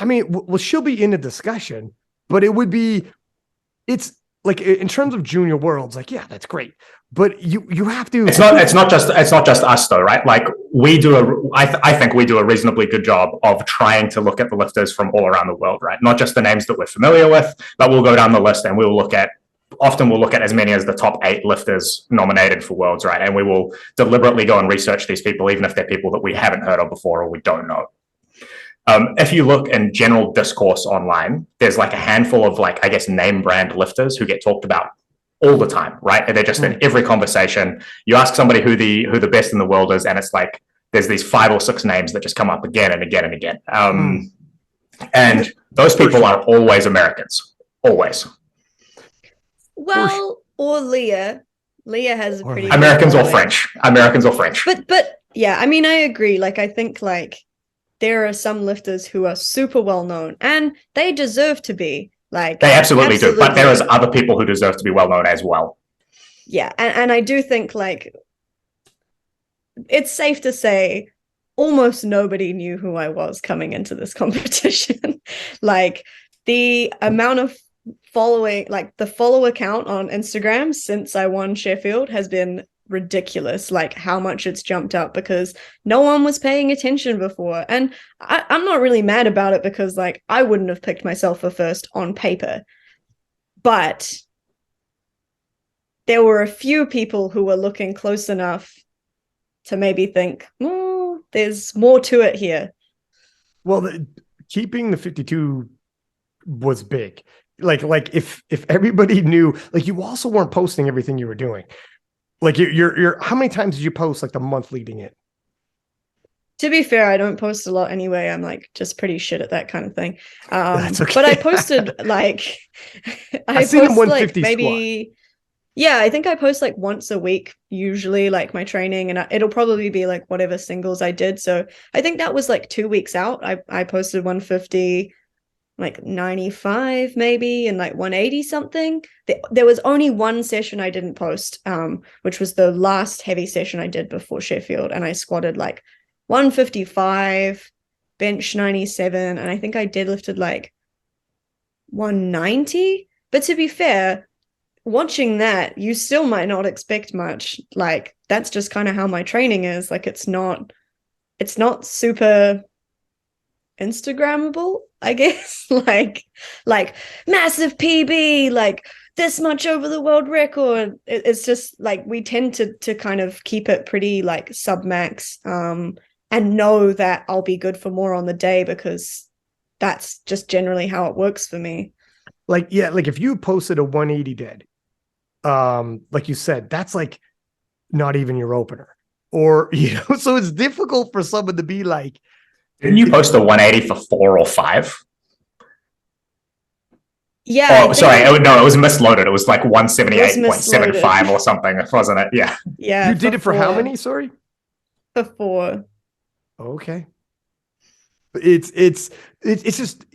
I mean, well, she'll be in a discussion, but it's like in terms of junior worlds, like, yeah, that's great. But you have to. It's not just us though, right? Like I think we do a reasonably good job of trying to look at the lifters from all around the world, right? Not just the names that we're familiar with, but we'll go down the list and we'll look at as many as the top 8 lifters nominated for Worlds, right? And we will deliberately go and research these people, even if they're people that we haven't heard of before or we don't know. If you look in general discourse online, there's like a handful of like, I guess, name brand lifters who get talked about all the time, right? And they're just in every conversation. You ask somebody who the best in the world is, and it's like, there's these 5 or 6 names that just come up again and again and again. And those people are always Americans, always. Well, or Leah. Leah has a pretty Americans or French. But yeah, I mean, I agree. Like, I think like there are some lifters who are super well known and they deserve to be. Like they absolutely do, but there is other people who deserve to be well known as well. Yeah, and I do think like it's safe to say almost nobody knew who I was coming into this competition. Like the amount of following, like the follower count on Instagram since I won Sheffield has been ridiculous, like how much it's jumped up because no one was paying attention before. And I'm not really mad about it because like I wouldn't have picked myself for first on paper. But there were a few people who were looking close enough to maybe think, oh, there's more to it here. Well, keeping the 52 was big. Like if everybody knew, like you also weren't posting everything you were doing. Like you're how many times did you post like the month leading it? To be fair, I don't post a lot anyway. I'm like just pretty shit at that kind of thing. That's okay. But I posted like I seen the 150 like maybe squat. Yeah, I think I post like once a week usually, like my training, and it'll probably be like whatever singles I did. So I think that was like 2 weeks out. I posted 150, like 95 maybe, and like 180 something. There was only one session I didn't post, which was the last heavy session I did before Sheffield, and I squatted like 155, bench 97, and I think I deadlifted like 190. But to be fair, watching that, you still might not expect much. Like that's just kind of how my training is. Like it's not super Instagrammable, I guess. like massive PB, like this much over the world record. It's just like we tend to kind of keep it pretty like sub-max, and know that I'll be good for more on the day because that's just generally how it works for me. Like, yeah, like if you posted a 180 dead, like you said, that's like not even your opener. Or, so it's difficult for someone to be like, didn't you post a 180 for 4 or 5? Yeah. Oh, sorry. No, it was misloaded. It was like 178.75 or something, wasn't it? Yeah. Yeah. You did it for how many? Sorry? For 4. Okay. It's just,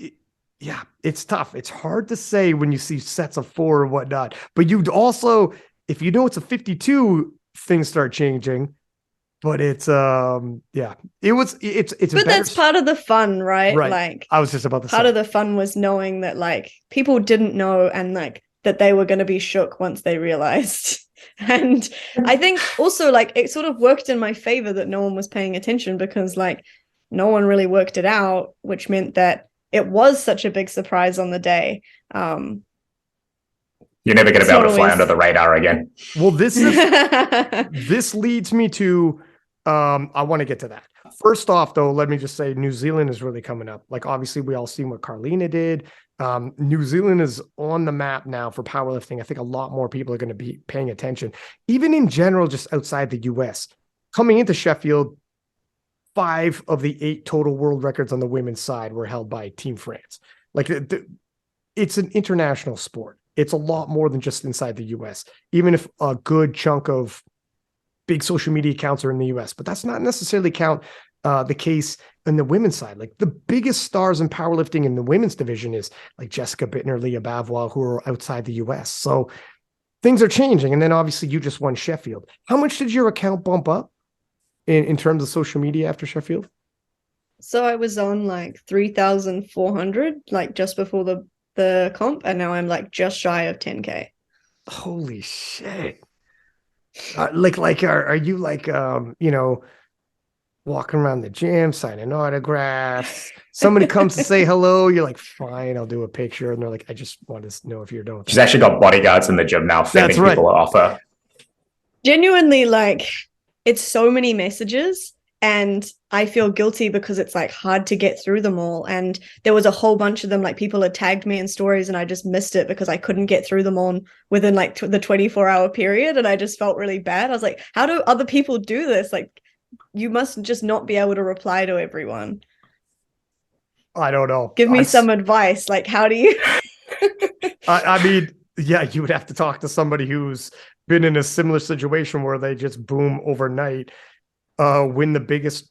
yeah, it's tough. It's hard to say when you see sets of 4 or whatnot, but you'd also, if you know it's a 52, things start changing. But it's yeah, it's but that's part of the fun, right? Like I was just about to say part of the fun was knowing that like people didn't know, and like that they were going to be shook once they realized. And I think also like it sort of worked in my favor that no one was paying attention, because like no one really worked it out, which meant that it was such a big surprise on the day. You're never going to be able to fly under the radar again. Well, this leads me to, I want to get to that. First off, though, let me just say New Zealand is really coming up. Like, obviously, we all seen what Carlina did. New Zealand is on the map now for powerlifting. I think a lot more people are going to be paying attention, even in general, just outside the US. Coming into Sheffield, 5 of the 8 total world records on the women's side were held by Team France. Like, it's an international sport. It's a lot more than just inside the US, even if a good chunk of big social media accounts are in the US, but that's not necessarily the case in the women's side. Like the biggest stars in powerlifting in the women's division is like Jessica Bittner, Leah Bavois, who are outside the US. So things are changing. And then obviously you just won Sheffield. How much did your account bump up in terms of social media after Sheffield? So I was on like 3,400, like just before the comp, and now I'm like just shy of 10K. Holy shit. Are you like, walking around the gym, signing autographs? Somebody comes to say hello. You're like, fine, I'll do a picture. And they're like, I just want to know if you're done with She's actually got bodyguards in the gym now, fending people off her. Genuinely, like, it's so many messages, and I feel guilty because it's like hard to get through them all. And there was a whole bunch of them, like people had tagged me in stories and I just missed it because I couldn't get through them all within like the 24-hour period. And I just felt really bad. I was like, how do other people do this? Like, you must just not be able to reply to everyone. I don't know. Give me some advice. Like, how do you? I mean, yeah, you would have to talk to somebody who's been in a similar situation where they just boom overnight, win the biggest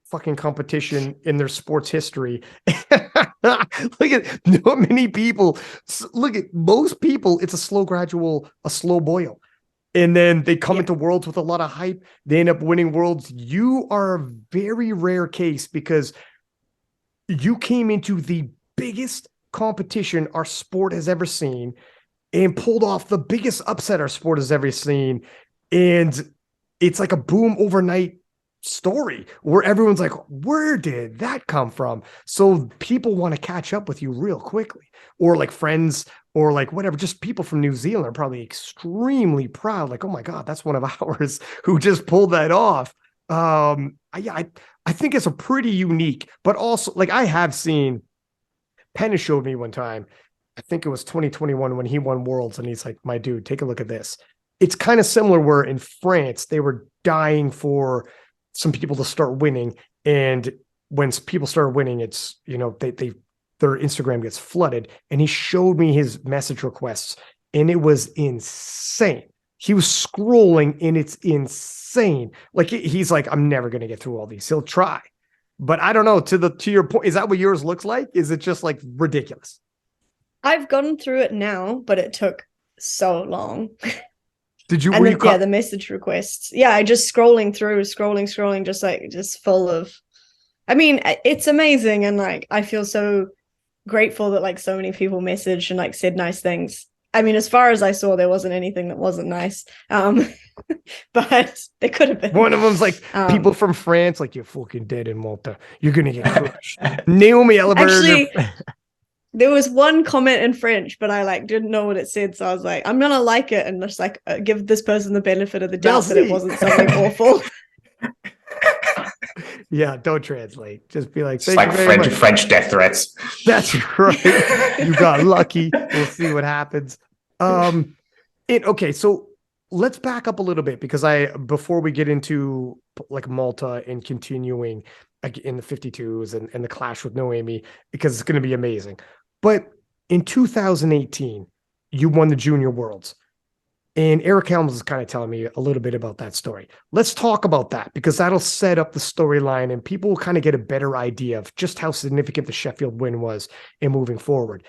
fucking competition in their sports history. Look at not many people. Look at most people. It's a slow boil. And then they come into worlds with a lot of hype. They end up winning worlds. You are a very rare case because you came into the biggest competition our sport has ever seen and pulled off the biggest upset our sport has ever seen. And it's like a boom overnight story where everyone's like, where did that come from? So people want to catch up with you real quickly, or like friends or like whatever, just people from New Zealand are probably extremely proud. Like, oh my God, that's one of ours who just pulled that off. I think it's a pretty unique, but also like I have seen, Penn showed me one time, I think it was 2021 when he won Worlds, and he's like, my dude, take a look at this. It's kind of similar where in France, they were dying for some people to start winning. And when people started winning, it's, you know, their Instagram gets flooded. And he showed me his message requests, and it was insane. He was scrolling and it's insane. Like he's like, I'm never going to get through all these. He'll try. But I don't know, to your point, is that what yours looks like? Is it just like ridiculous? I've gotten through it now, but it took so long. Did you? And the message requests. Yeah, I just scrolling, just full of. I mean, it's amazing, and like I feel so grateful that like so many people messaged and like said nice things. I mean, as far as I saw, there wasn't anything that wasn't nice. But there could have been. One of them's like people from France, like, you're fucking dead in Malta. You're gonna get crushed. Noémie Allabert. Actually, there was one comment in French, but I like didn't know what it said, so I was like, I'm gonna like it and just like give this person the benefit of the doubt that it wasn't something awful. Yeah, don't translate. Just be like, it's like French death threats. That's right. You got lucky. We'll see what happens. Okay, so let's back up a little bit, because before we get into like Malta and continuing like in the 52s and the clash with Noémie, because it's going to be amazing. But in 2018, you won the Junior Worlds. And Eric Helms is kind of telling me a little bit about that story. Let's talk about that, because that'll set up the storyline and people will kind of get a better idea of just how significant the Sheffield win was in moving forward.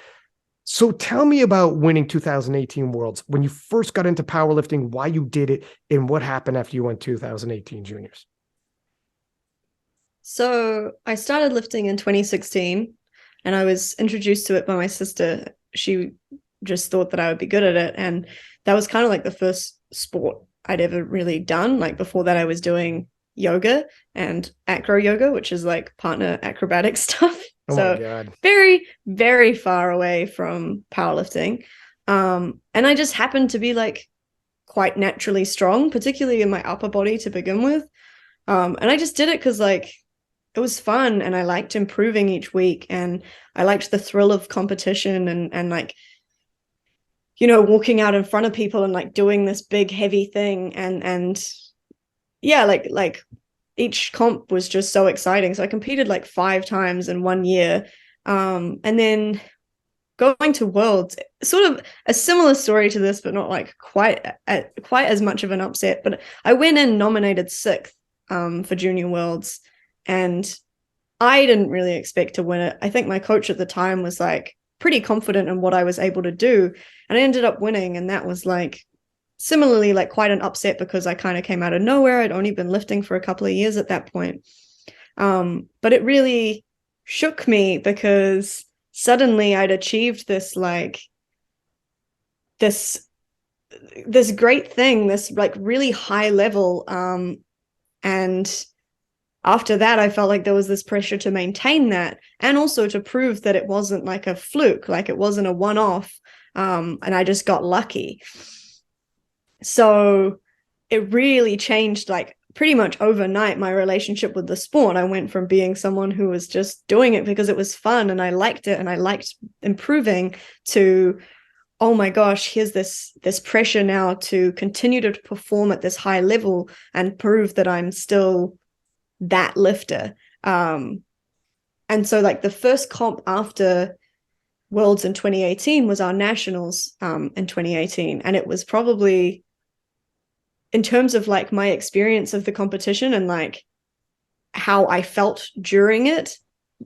So tell me about winning 2018 Worlds, when you first got into powerlifting, why you did it, and what happened after you won 2018 Juniors. So I started lifting in 2016, and I was introduced to it by my sister. She just thought that I would be good at it, and that was kind of like the first sport I'd ever really done. Like before that, I was doing yoga and acro yoga, which is like partner acrobatic stuff. Oh so my God. Very, very far away from powerlifting. And I just happened to be like quite naturally strong, particularly in my upper body to begin with. And I just did it because like it was fun, and I liked improving each week, and I liked the thrill of competition and like, you know, walking out in front of people and like doing this big heavy thing. And yeah, like each comp was just so exciting. So I competed like 5 times in 1 year. And then going to Worlds, sort of a similar story to this, but not like quite as much of an upset. But I went in nominated 6th for Junior Worlds, and I didn't really expect to win it. I think my coach at the time was like pretty confident in what I was able to do, and I ended up winning. And that was like similarly like quite an upset, because I kind of came out of nowhere. I'd only been lifting for a couple of years at that point. But it really shook me, because suddenly I'd achieved this like this great thing, this like really high level. And after that, I felt like there was this pressure to maintain that, and also to prove that it wasn't like a fluke, like it wasn't a one-off. And I just got lucky. So it really changed like pretty much overnight my relationship with the sport. I went from being someone who was just doing it because it was fun and I liked it and I liked improving, to, oh my gosh, here's this pressure now to continue to perform at this high level and prove that I'm still that lifter. And so like the first comp after Worlds in 2018 was our nationals in 2018. And it was probably, in terms of like my experience of the competition and like how I felt during it,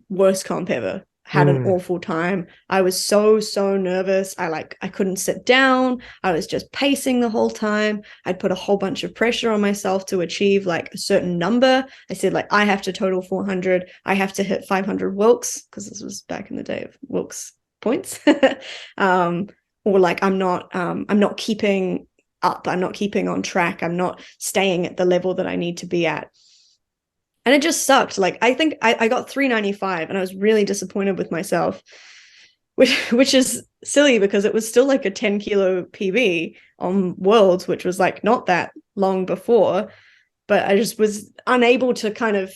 worst comp ever. Had an awful time. I was so nervous. I couldn't sit down. I was just pacing the whole time. I'd put a whole bunch of pressure on myself to achieve like a certain number. I said like, I have to total 400. I have to hit 500 Wilks, because this was back in the day of Wilks points. Or like, I'm not keeping up. I'm not keeping on track. I'm not staying at the level that I need to be at. And it just sucked. Like, I think I got 395 and I was really disappointed with myself, which is silly because it was still like a 10 kilo PB on Worlds, which was like not that long before. But I just was unable to kind of,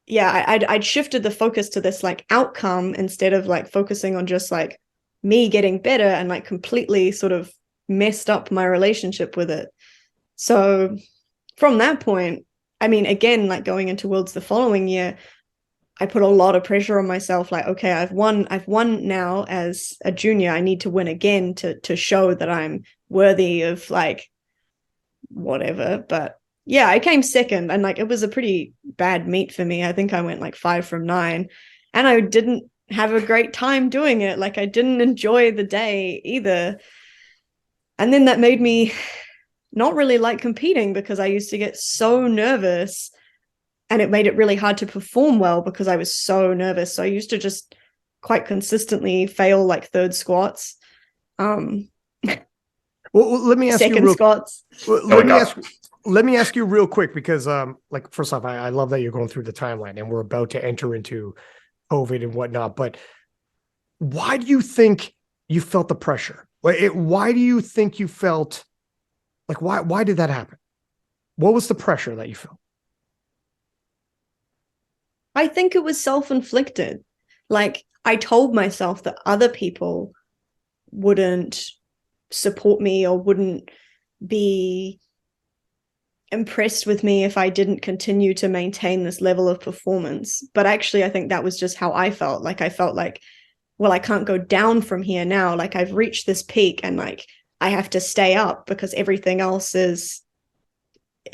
I'd shifted the focus to this like outcome instead of like focusing on just like me getting better, and like completely sort of messed up my relationship with it. So from that point, I mean, again, like going into Worlds the following year, I put a lot of pressure on myself. Like, okay, I've won now as a junior. I need to win again to show that I'm worthy of like whatever. But yeah, I came second, and like it was a pretty bad meet for me. I think I went like 5 from 9, and I didn't have a great time doing it. Like, I didn't enjoy the day either. And then that made me not really like competing because I used to get so nervous, and it made it really hard to perform well because I was so nervous. So I used to just quite consistently fail like third squats. Well, let me ask second you real, squats. Let me ask you real quick, because like, first off, I love that you're going through the timeline and we're about to enter into COVID and whatnot, but why do you think you felt the pressure? Why do you think you felt like, why did that happen? What was the pressure that you felt? I think it was self-inflicted. Like, I told myself that other people wouldn't support me or wouldn't be impressed with me if I didn't continue to maintain this level of performance. But actually, I think that was just how I felt. Like, I felt like, well, I can't go down from here now. Like, I've reached this peak, and like I have to stay up because everything else is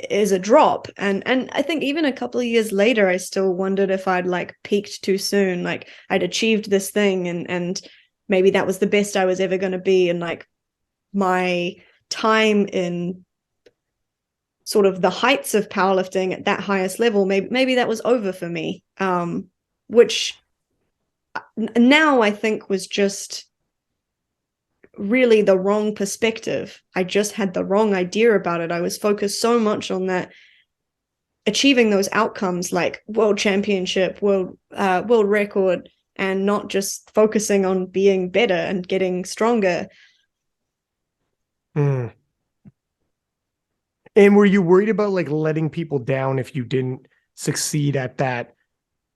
a drop. And I think even a couple of years later, I still wondered if I'd like peaked too soon. Like, I'd achieved this thing, and maybe that was the best I was ever going to be. And like my time in sort of the heights of powerlifting at that highest level, maybe that was over for me, which now I think was just really the wrong perspective. I just had the wrong idea about it. I was focused so much on that, achieving those outcomes like world championship, world record, and not just focusing on being better and getting stronger. Mm. And were you worried about like letting people down if you didn't succeed at that?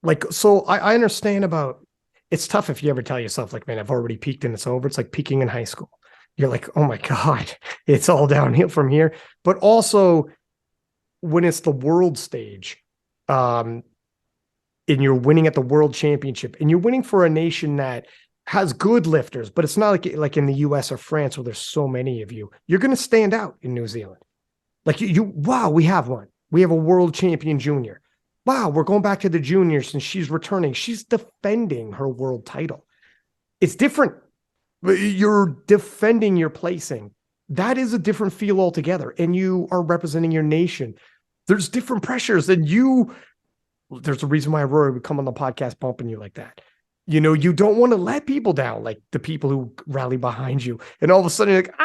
Like, so I understand about, it's tough if you ever tell yourself like, man, I've already peaked and it's over. It's like peaking in high school. You're like, oh my God, it's all downhill from here. But also when it's the world stage, and you're winning at the world championship, and you're winning for a nation that has good lifters, but it's not like in the US or France where there's so many of you. You're going to stand out in New Zealand. Like wow, we have one. We have a world champion junior. Wow, we're going back to the juniors and she's returning. She's defending her world title. It's different. You're defending your placing. That is a different feel altogether. And you are representing your nation. There's different pressures, and there's a reason why Rory would come on the podcast bumping you like that. You know, you don't want to let people down, like the people who rally behind you. And all of a sudden you're like,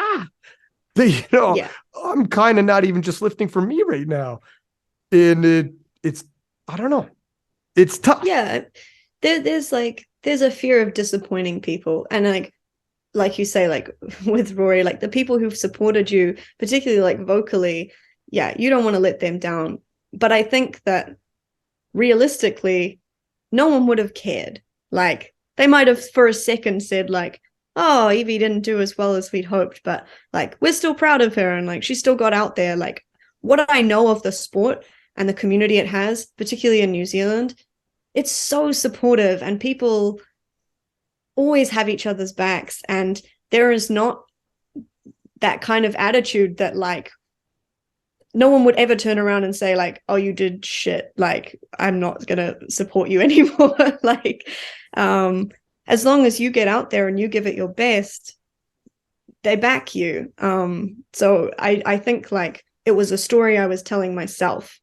yeah. I'm kind of not even just lifting for me right now. And it's, I don't know. It's tough. Yeah. There's a fear of disappointing people. And like you say, like with Rory, like the people who've supported you, particularly like vocally, yeah, you don't want to let them down. But I think that realistically, no one would have cared. Like, they might have for a second said like, oh, Evie didn't do as well as we'd hoped, but like, we're still proud of her, and like, she still got out there. Like, what I know of the sport and the community it has, particularly in New Zealand, it's so supportive, and people always have each other's backs, and there is not that kind of attitude that like, no one would ever turn around and say like, oh, you did shit, like, I'm not gonna support you anymore. Like, as long as you get out there and you give it your best, they back you. So I think like it was a story I was telling myself.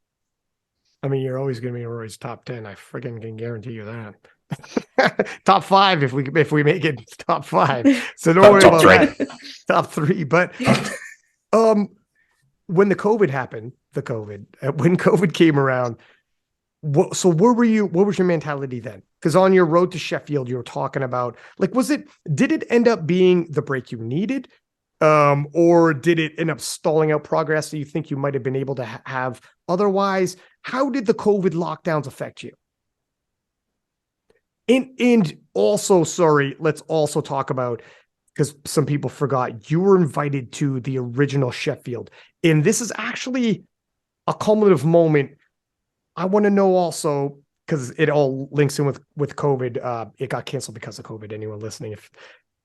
I mean, you're always going to be Rory's top 10. I freaking can guarantee you that. Top 5 if we make it top 5. So don't worry about that. Top 3. But when the COVID happened, when COVID came around, So where were you? What was your mentality then? Because on your road to Sheffield, you were talking about, like, did it end up being the break you needed? Or did it end up stalling out progress that you think you might have been able to have otherwise? How did the COVID lockdowns affect you? And also, sorry, let's also talk about, because some people forgot, you were invited to the original Sheffield. And this is actually a cumulative moment. I want to know also, because it all links in with COVID. It got canceled because of COVID, anyone listening.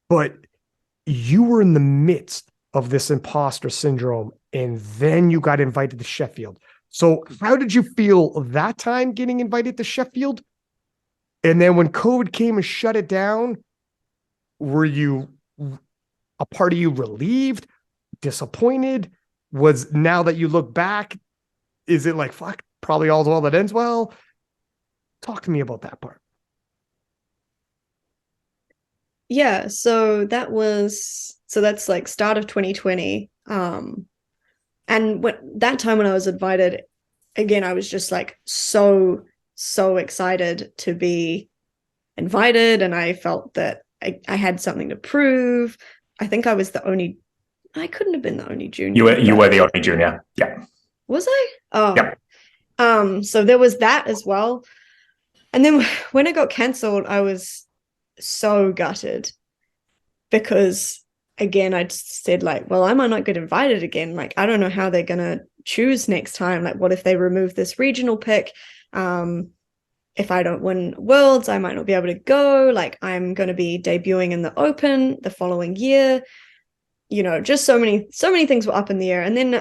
But you were in the midst of this imposter syndrome, and then you got invited to Sheffield. So how did you feel that time getting invited to Sheffield? And then when COVID came and shut it down, were you, a part of you, relieved, disappointed? Was, now that you look back, is it like, fuck, probably all's well that ends well? Talk to me about that part. Yeah, so that's like start of 2020. And that time when I was invited, again, I was just like so excited to be invited, and I felt that I had something to prove. I think I couldn't have been the only junior. You were the only junior. Yeah. Was I? Oh. Yeah. So there was that as well. And then when it got cancelled, I was so gutted, because again, I said, like, well, I might not get invited again. Like, I don't know how they're going to choose next time. Like, what if they remove this regional pick? If I don't win Worlds, I might not be able to go. Like, I'm going to be debuting in the Open the following year. You know, just so many things were up in the air. And then,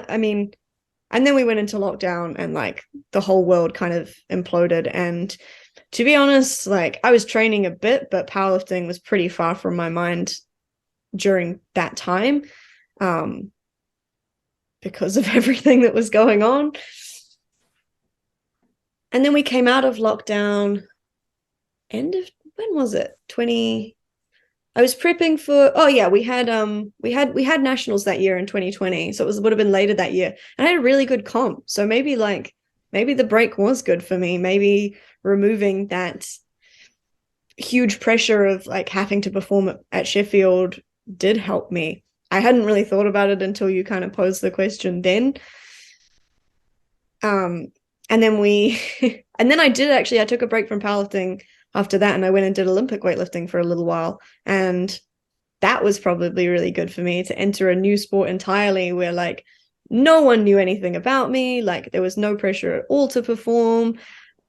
and then we went into lockdown, and like the whole world kind of imploded. And to be honest, like, I was training a bit, but powerlifting was pretty far from my mind during that time, because of everything that was going on. And then we came out of lockdown when was it? I was prepping for, we had nationals that year in 2020. So would have been later that year. And I had a really good comp. So maybe the break was good for me. Maybe removing that huge pressure of like having to perform at Sheffield did help me. I hadn't really thought about it until you kind of posed the question then. And then I took a break from powerlifting after that, and I went and did Olympic weightlifting for a little while. And that was probably really good for me to enter a new sport entirely, where like no one knew anything about me. Like, there was no pressure at all to perform.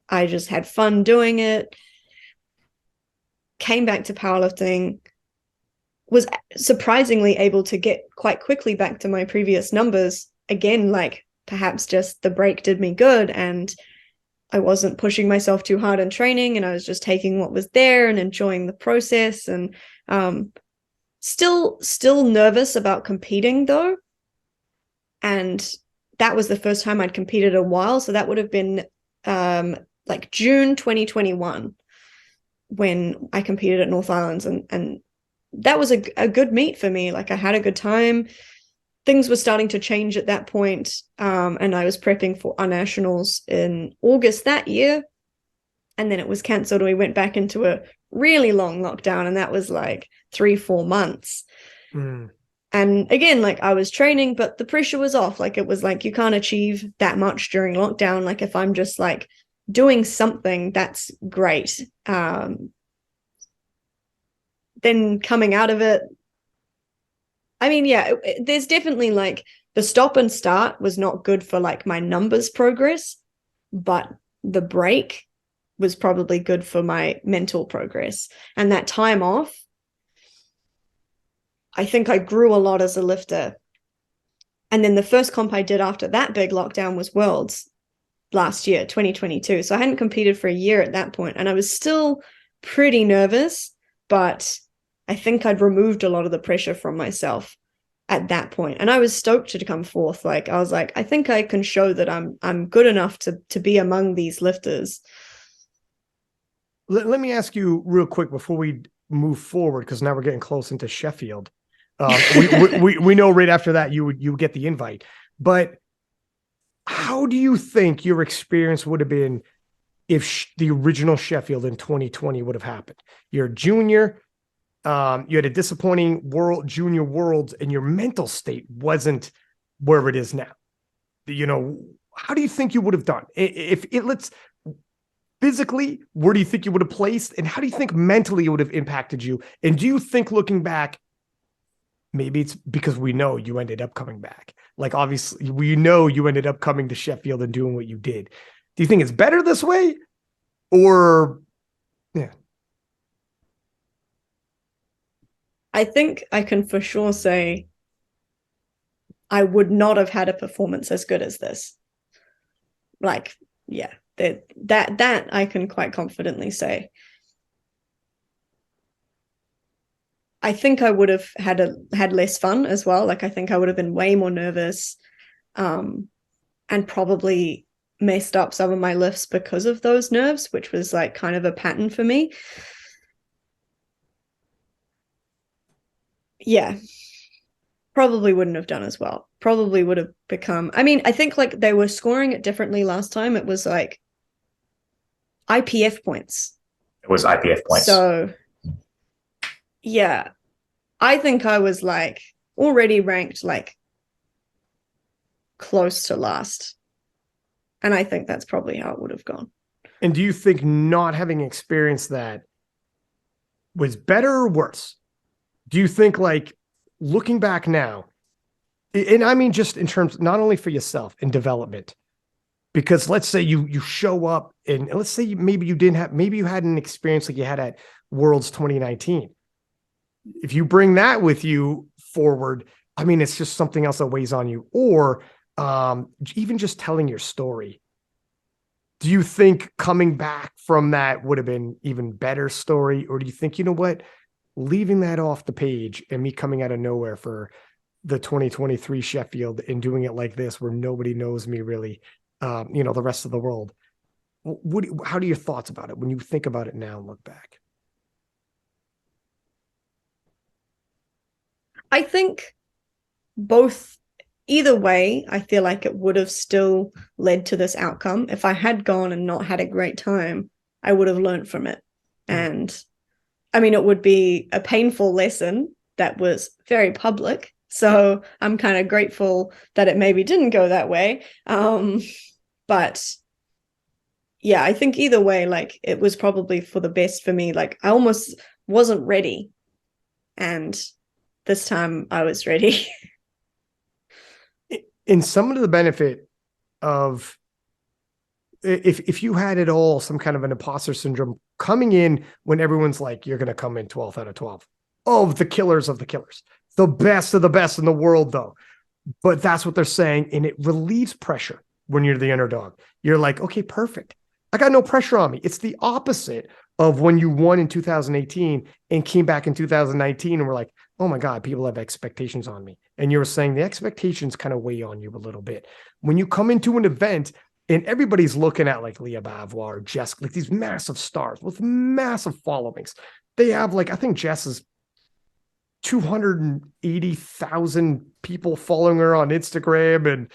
I just had fun doing it. Came back to powerlifting, was surprisingly able to get quite quickly back to my previous numbers. Again, like, perhaps just the break did me good, and I wasn't pushing myself too hard in training, and I was just taking what was there and enjoying the process. And still nervous about competing though. And that was the first time I'd competed in a while. So that would have been like June 2021 when I competed at North Islands, and that was a good meet for me. Like, I had a good time. Things were starting to change at that point, and I was prepping for our nationals in August that year, and then it was cancelled, and we went back into a really long lockdown, and that was like 3-4 months. And again, like, I was training, but the pressure was off. Like, it was like, you can't achieve that much during lockdown. Like, if I'm just like doing something, that's great. Then coming out of it, there's definitely like the stop and start was not good for like my numbers progress, but the break was probably good for my mental progress. And that time off, I think I grew a lot as a lifter. And then the first comp I did after that big lockdown was Worlds last year, 2022. So I hadn't competed for a year at that point, and I was still pretty nervous, but I think I'd removed a lot of the pressure from myself at that point. And I was stoked to come fourth. Like, I was like, I think I can show that I'm good enough to be among these lifters. Let me ask you real quick before we move forward, because now we're getting close into Sheffield. We know right after that you would get the invite. But how do you think your experience would have been if the original Sheffield in 2020 would have happened. You're a junior, you had a disappointing junior worlds, and your mental state wasn't where it is now. You know, how do you think you would have done? If it let's physically, where do you think you would have placed? And how do you think mentally it would have impacted you? And do you think looking back, maybe it's because we know you ended up coming back? Like, obviously, we know you ended up coming to Sheffield and doing what you did. Do you think it's better this way? Or, yeah. I think I can for sure say I would not have had a performance as good as this. Like, yeah, that I can quite confidently say. I think I would have had less fun as well. Like, I think I would have been way more nervous, and probably messed up some of my lifts because of those nerves, which was like kind of a pattern for me. Yeah, probably wouldn't have done as well. Probably would have become, I mean, I think like they were scoring it differently last time. It was like IPF points. It was IPF points. So yeah, I think I was like already ranked like close to last. And I think that's probably how it would have gone. And do you think not having experienced that was better or worse? Do you think, like, looking back now, and I mean just in terms not only for yourself in development, because let's say you show up and let's say maybe you had an experience like you had at Worlds 2019. If you bring that with you forward, I mean, it's just something else that weighs on you. Or even just telling your story. Do you think coming back from that would have been even better story? Or do you think, you know what, leaving that off the page and me coming out of nowhere for the 2023 Sheffield and doing it like this, where nobody knows me really, the rest of the world. How are your thoughts about it when you think about it now and look back? I think either way, I feel like it would have still led to this outcome. If I had gone and not had a great time, I would have learned from it. And I mean, it would be a painful lesson that was very public. So I'm kind of grateful that it maybe didn't go that way. But yeah, I think either way, like, it was probably for the best for me. Like, I almost wasn't ready. And this time I was ready. In some of the benefit of if you had it all, some kind of an imposter syndrome coming in when everyone's like, you're going to come in 12th out of 12 of the killers, the best of the best in the world, though. But that's what they're saying. And it relieves pressure when you're the underdog. You're like, okay, perfect. I got no pressure on me. It's the opposite of when you won in 2018 and came back in 2019 and were like, oh my God, people have expectations on me. And you were saying the expectations kind of weigh on you a little bit. When you come into an event and everybody's looking at like Leah Bavois or Jess, like these massive stars with massive followings. They have like, I think Jess is 280,000 people following her on Instagram, and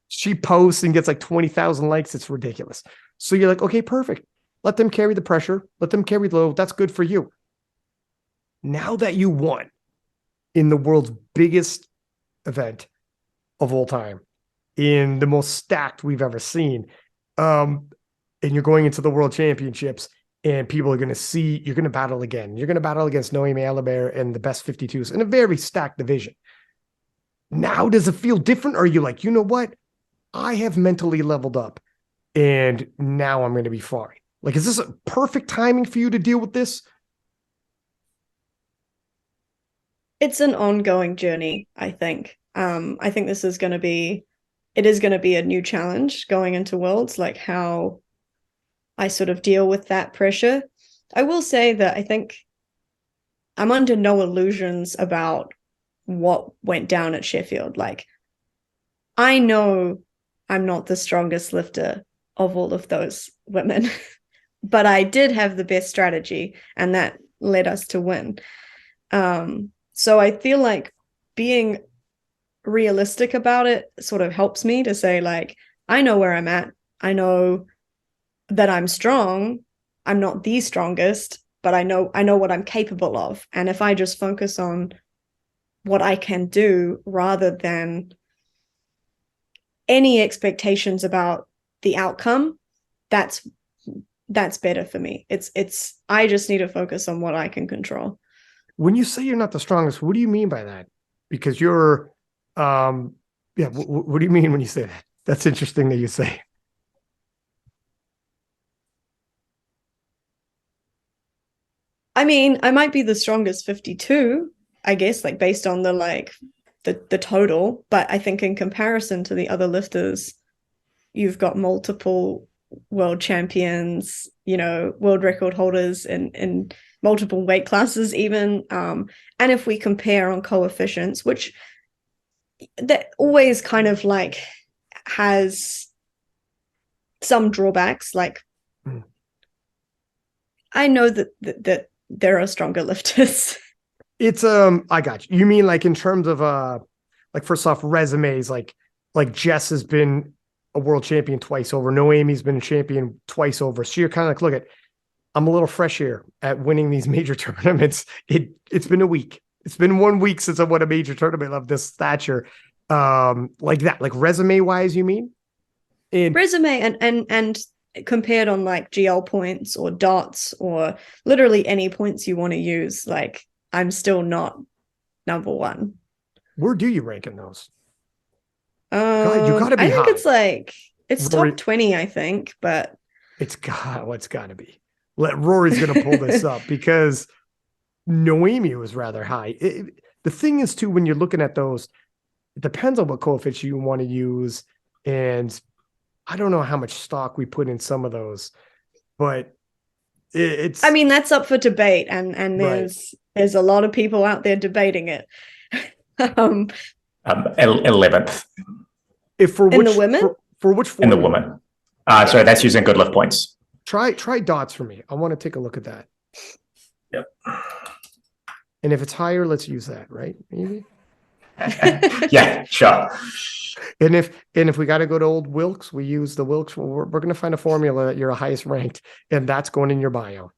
she posts and gets like 20,000 likes. It's ridiculous. So you're like, okay, perfect. Let them carry the pressure. Let them carry the load. That's good for you. Now that you won in the world's biggest event of all time, in the most stacked we've ever seen, and you're going into the World Championships, and people are going to see, you're going to battle again. You're going to battle against Noémie Allabert and the best 52s in a very stacked division. Now, does it feel different? Or are you like, you know what? I have mentally leveled up, and now I'm going to be fine. Like, is this a perfect timing for you to deal with this? It's an ongoing journey, I think. I think it is going to be a new challenge going into Worlds, like how I sort of deal with that pressure. I will say that I think I'm under no illusions about what went down at Sheffield. Like, I know I'm not the strongest lifter of all of those women, but I did have the best strategy, and that led us to win. So I feel like being realistic about it sort of helps me to say, like, I know where I'm at. I know that I'm strong. I'm not the strongest, but I know what I'm capable of. And if I just focus on what I can do rather than any expectations about the outcome, that's better for me. It's I just need to focus on what I can control. When you say you're not the strongest, what do you mean by that? Because you're what do you mean when you say that? That's interesting that you say. I mean, I might be the strongest 52, I guess, like based on the total, but I think in comparison to the other lifters, you've got multiple world champions, world record holders in multiple weight classes even. And if we compare on coefficients, which that always kind of like has some drawbacks, like I know that there are stronger lifters. It's I got you. You mean like in terms of like first off resumes, like Jess has been a world champion twice over. Noémie's been a champion twice over. So you're kind of like, look, I'm a little fresh here at winning these major tournaments. It's been a week. It's been 1 week since I won a major tournament of this stature. Like that, like resume wise, you mean? Resume and compared on like GL points or dots or literally any points you want to use, like I'm still not number one. Where do you rank in those? God, you gotta be I think high. it's Rory, top 20, I think, but it's gotta be. Rory's gonna pull this up because Noémie was rather high. The thing is too, when you're looking at those, it depends on what coefficient you want to use. And I don't know how much stock we put in some of those, but it's, I mean, that's up for debate. And there's a lot of people out there debating it. 11th. If for in which, the women? For which in the formula? woman. Sorry, that's using good lift points. Try dots for me. I want to take a look at that. Yep. And if it's higher, let's use that, right? Maybe. Yeah, sure. And if we got to go to old Wilkes, we use the Wilkes. We're going to find a formula that you're highest ranked, and that's going in your bio.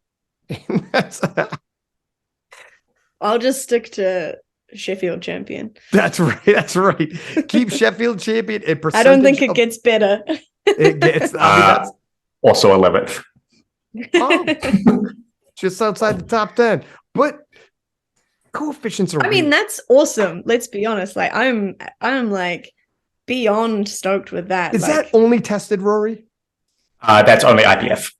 I'll just stick to Sheffield champion. That's right. That's right. Keep Sheffield champion. And I don't think it gets better. It gets. That's also 11th. Just outside the top 10. But coefficients are. I mean, that's awesome. Let's be honest. Like, I'm like beyond stoked with that. Is that only tested, Rory? That's only IPF.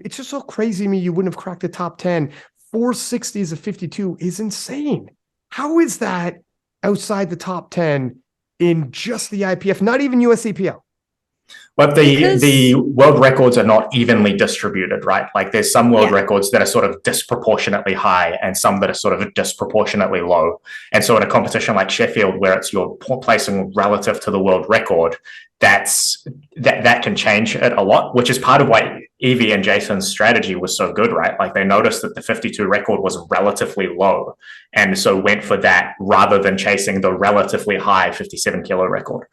It's just so crazy to me. You wouldn't have cracked the top 10. 460 as a 52 is insane. How is that outside the top 10 in just the IPF, not even USCPL? But the world records are not evenly distributed, right? Like there's some world records that are sort of disproportionately high and some that are sort of disproportionately low. And so in a competition like Sheffield, where it's your placing relative to the world record, that can change it a lot, which is part of why Evie and Jason's strategy was so good, right? Like they noticed that the 52 record was relatively low and so went for that rather than chasing the relatively high 57 kilo record.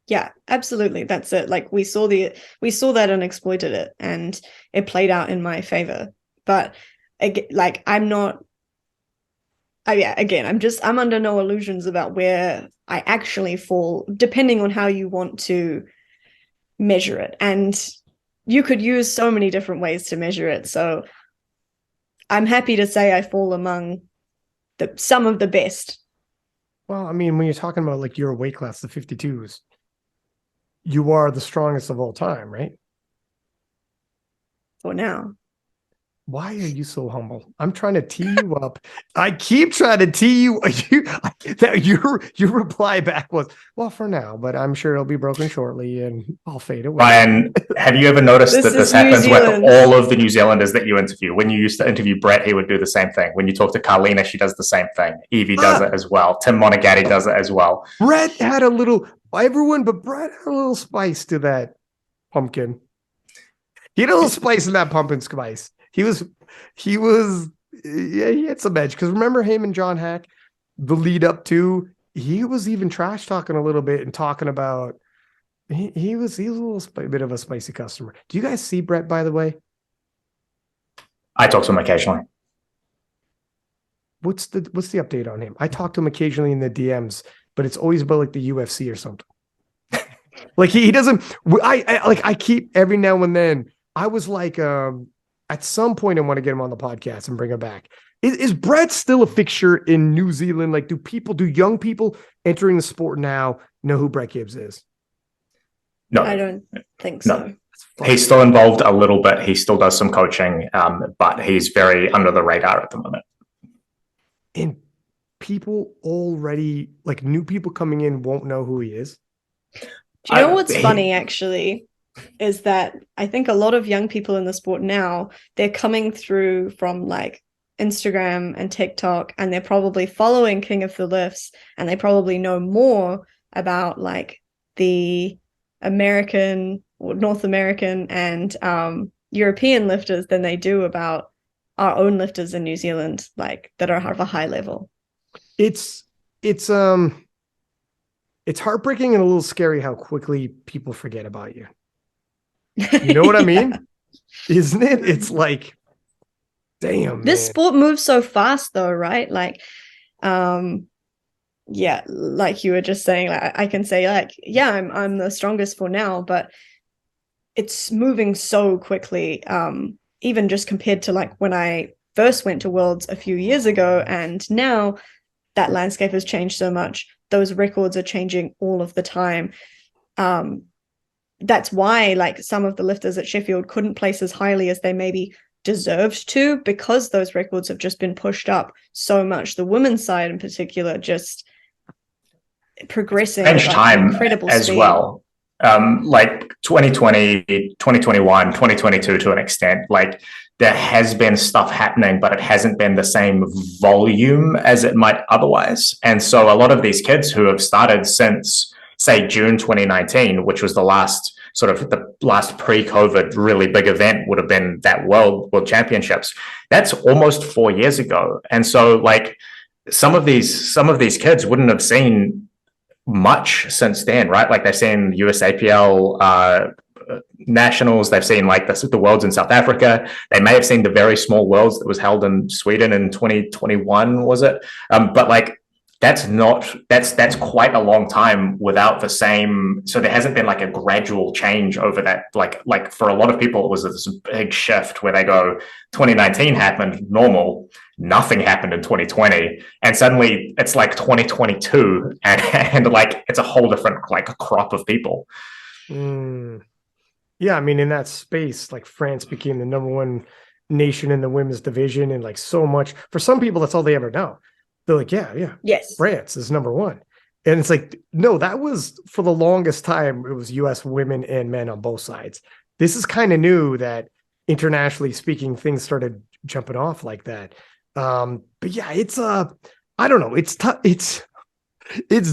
Yeah, absolutely. That's it. Like we saw that and exploited it, and it played out in my favor. But like I'm under no illusions about where I actually fall, depending on how you want to measure it. And you could use so many different ways to measure it. So I'm happy to say I fall among some of the best. Well, I mean, when you're talking about like your weight class, the 52s, you are the strongest of all time, right? For now. Why are you so humble? I'm trying to tee you up. I keep trying to tee you. Your reply back was, well, for now, but I'm sure it'll be broken shortly and I'll fade away. Ryan, have you ever noticed that this happens with all of the New Zealanders that you interview? When you used to interview Brett, he would do the same thing. When you talk to Carlina, she does the same thing. Evie does it as well. Tim Monagatti does it as well. Brett had a little, but Brett had a little spice to that pumpkin. He had a little spice in that pumpkin spice. He had some edge. Because remember him and John Hack, the lead up to, he was even trash talking a little bit and talking about He was a bit of a spicy customer. Do you guys see Brett, by the way? I talk to him occasionally. What's the update on him? I talk to him occasionally in the DMs, but it's always about like the UFC or something. Like he doesn't. I keep every now and then. I was like, at some point I want to get him on the podcast and bring him back. Is Brett still a fixture in New Zealand? Like, do young people entering the sport now know who Brett Gibbs is? No, I don't think so. He's still involved a little bit. He still does some coaching, but he's very under the radar at the moment. And people already, like new people coming in, won't know who he is. Do you know what's funny, actually, is that I think a lot of young people in the sport now, they're coming through from like Instagram and TikTok, and they're probably following King of the Lifts, and they probably know more about like the American or North American and European lifters than they do about our own lifters in New Zealand, like that are of a high level. It's heartbreaking and a little scary how quickly people forget about you. You know what I mean? Isn't it? It's like, damn, this sport moves so fast though, right? Like, yeah, like you were just saying, like I can say like, yeah, I'm the strongest for now, but it's moving so quickly. Even just compared to like when I first went to Worlds a few years ago, and now that landscape has changed so much. Those records are changing all of the time. That's why like some of the lifters at Sheffield couldn't place as highly as they maybe deserved to, because those records have just been pushed up so much. The women's side in particular just progressing at time incredible as speed. Well. Like 2020, 2021, 2022 to an extent, like there has been stuff happening, but it hasn't been the same volume as it might otherwise. And so a lot of these kids who have started since, say, June 2019, which was the last pre-COVID really big event, would have been that World Championships. That's almost 4 years ago. And so like some of these kids wouldn't have seen much since then, right? Like they've seen USAPL nationals, they've seen like the Worlds in South Africa, they may have seen the very small Worlds that was held in Sweden in 2021, was it? But like that's quite a long time without the same. So there hasn't been like a gradual change over that. Like for a lot of people, it was this big shift where they go, 2019 happened, normal, nothing happened in 2020, and suddenly it's like 2022, and like it's a whole different like crop of people. Yeah, I mean, in that space, like France became the number one nation in the women's division, and like so much for some people, that's all they ever know. They're like, yeah, yes, France is number one. And it's like, no, that was for the longest time, it was US women and men on both sides. This is kind of new that internationally speaking, things started jumping off like that. But yeah, it's I don't know. It's tough. It's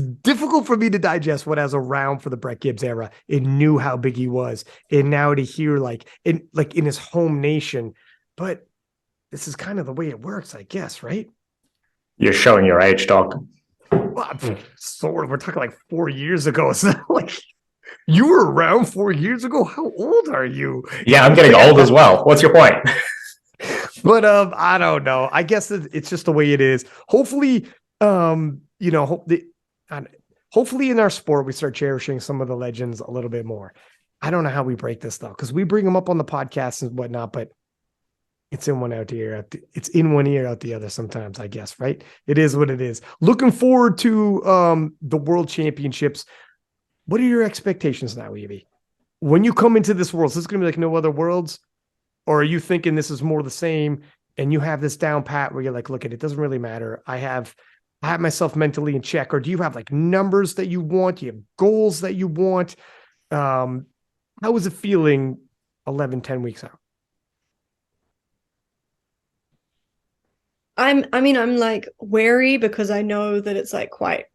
difficult for me to digest what I was around for the Brett Gibbs era and knew how big he was. And now to hear like in his home nation, but this is kind of the way it works, I guess, right? You're showing your age, Doc. Well, sort of. We're talking like 4 years ago. So like you were around 4 years ago. How old are you? Yeah, I'm getting old as well. What's your point? But I don't know. I guess it's just the way it is. Hopefully, hopefully in our sport we start cherishing some of the legends a little bit more. I don't know how we break this though, because we bring them up on the podcast and whatnot, but it's in one ear out the other sometimes, I guess, right? It is what it is. Looking forward to the World Championships. What are your expectations now, Evie? When you come into this world, is this going to be like no other worlds? Or are you thinking this is more the same and you have this down pat where you're like, look, it doesn't really matter. I have myself mentally in check. Or do you have like numbers that you want? Do you have goals that you want? How is it feeling 10 weeks out? I'm like wary because I know that it's like quite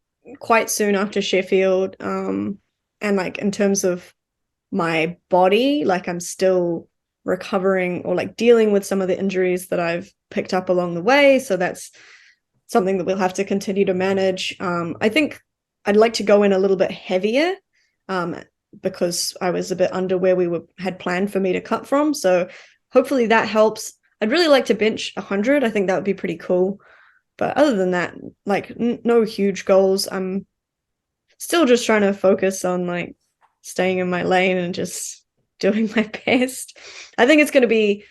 soon after Sheffield. And like in terms of my body, like I'm still recovering or like dealing with some of the injuries that I've picked up along the way. So that's something that we'll have to continue to manage. I think I'd like to go in a little bit heavier. because I was a bit under where had planned for me to cut from. So hopefully that helps. I'd really like to bench 100. I think that would be pretty cool. But other than that, like no huge goals. I'm still just trying to focus on like staying in my lane and just doing my best. I think it's going to be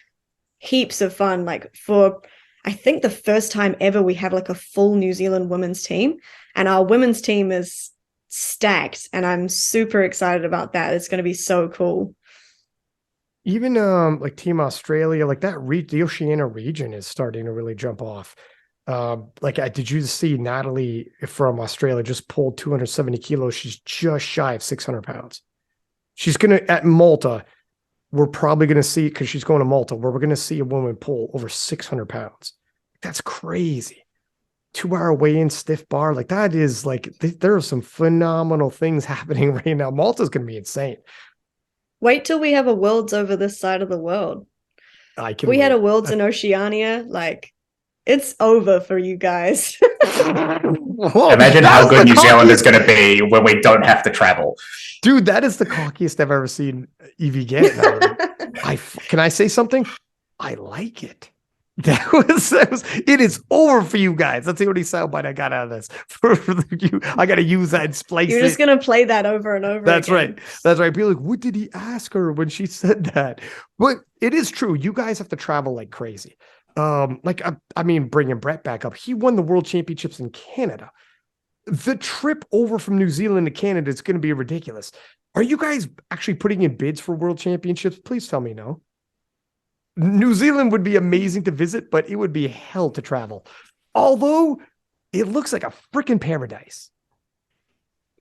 heaps of fun. Like for, I think the first time ever we have like a full New Zealand women's team, and our women's team is stacked, and I'm super excited about that. It's going to be so cool. Even like Team Australia, like that the Oceania region is starting to really jump off. Did you see Natalie from Australia just pulled 270 kilos? She's just shy of 600 pounds. She's gonna at Malta. We're probably gonna see, because she's going to Malta, where we're gonna see a woman pull over 600 pounds. That's crazy. 2-hour weigh-in stiff bar, like that is like there are some phenomenal things happening right now. Malta's gonna be insane. Wait till we have a Worlds over this side of the world. We had a Worlds in Oceania, like it's over for you guys. Whoa, imagine how good New Zealand is going to be when we don't have to travel. Dude, that is the cockiest I've ever seen Evie get. Can I say something? I like it. That was it is over for you guys. That's the only soundbite I got out of this. For you, I got to use that and splice it. You're just going to play that over and over That's again. Right. That's right. Be like, what did he ask her when she said that? But it is true. You guys have to travel like crazy. I mean, bringing Brett back up, he won the world championships in Canada. The trip over from New Zealand to Canada is going to be ridiculous. Are you guys actually putting in bids for world championships? Please tell me no. New Zealand would be amazing to visit, but it would be hell to travel. Although it looks like a freaking paradise.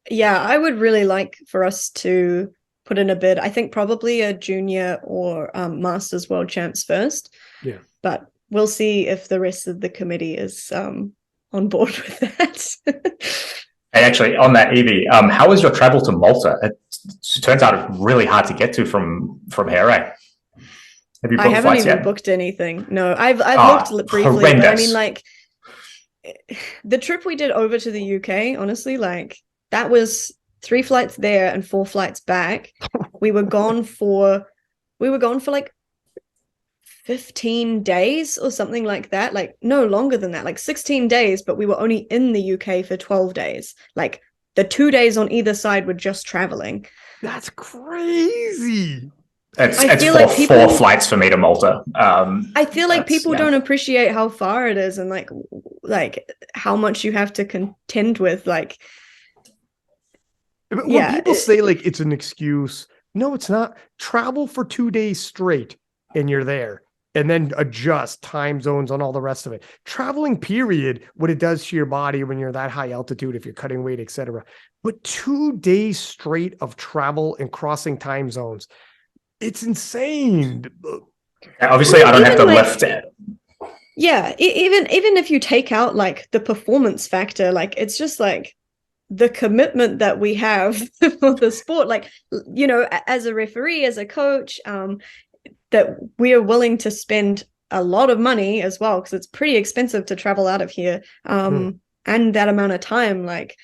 Yeah, I would really like for us to put in a bid. I think probably a junior or Masters World Champs first. Yeah. But we'll see if the rest of the committee is on board with that. Hey, actually, on that, Evie, how was your travel to Malta? It turns out it's really hard to get to from here, eh? Have you booked I haven't flights even yet? booked anything. No, I've looked briefly, horrendous. but I mean, like the trip we did over to the UK, honestly, like that was 3 flights there and 4 flights back. We were gone for like 15 days or something like that. Like no longer than that, like 16 days, but we were only in the UK for 12 days. Like the 2 days on either side were just traveling. That's crazy. It's 4 flights for me to Malta. I feel like people don't appreciate how far it is and like how much you have to contend with. Like, when people say like it's an excuse, no, it's not. Travel for 2 days straight and you're there, and then adjust time zones on all the rest of it. Traveling, period, what it does to your body when you're that high altitude, if you're cutting weight, etc. But 2 days straight of travel and crossing time zones. It's insane. Obviously, I don't have to lift it. Yeah, even if you take out like the performance factor, like it's just like the commitment that we have for the sport. Like, you know, as a referee, as a coach, that we are willing to spend a lot of money as well, because it's pretty expensive to travel out of here, and that amount of time. Like,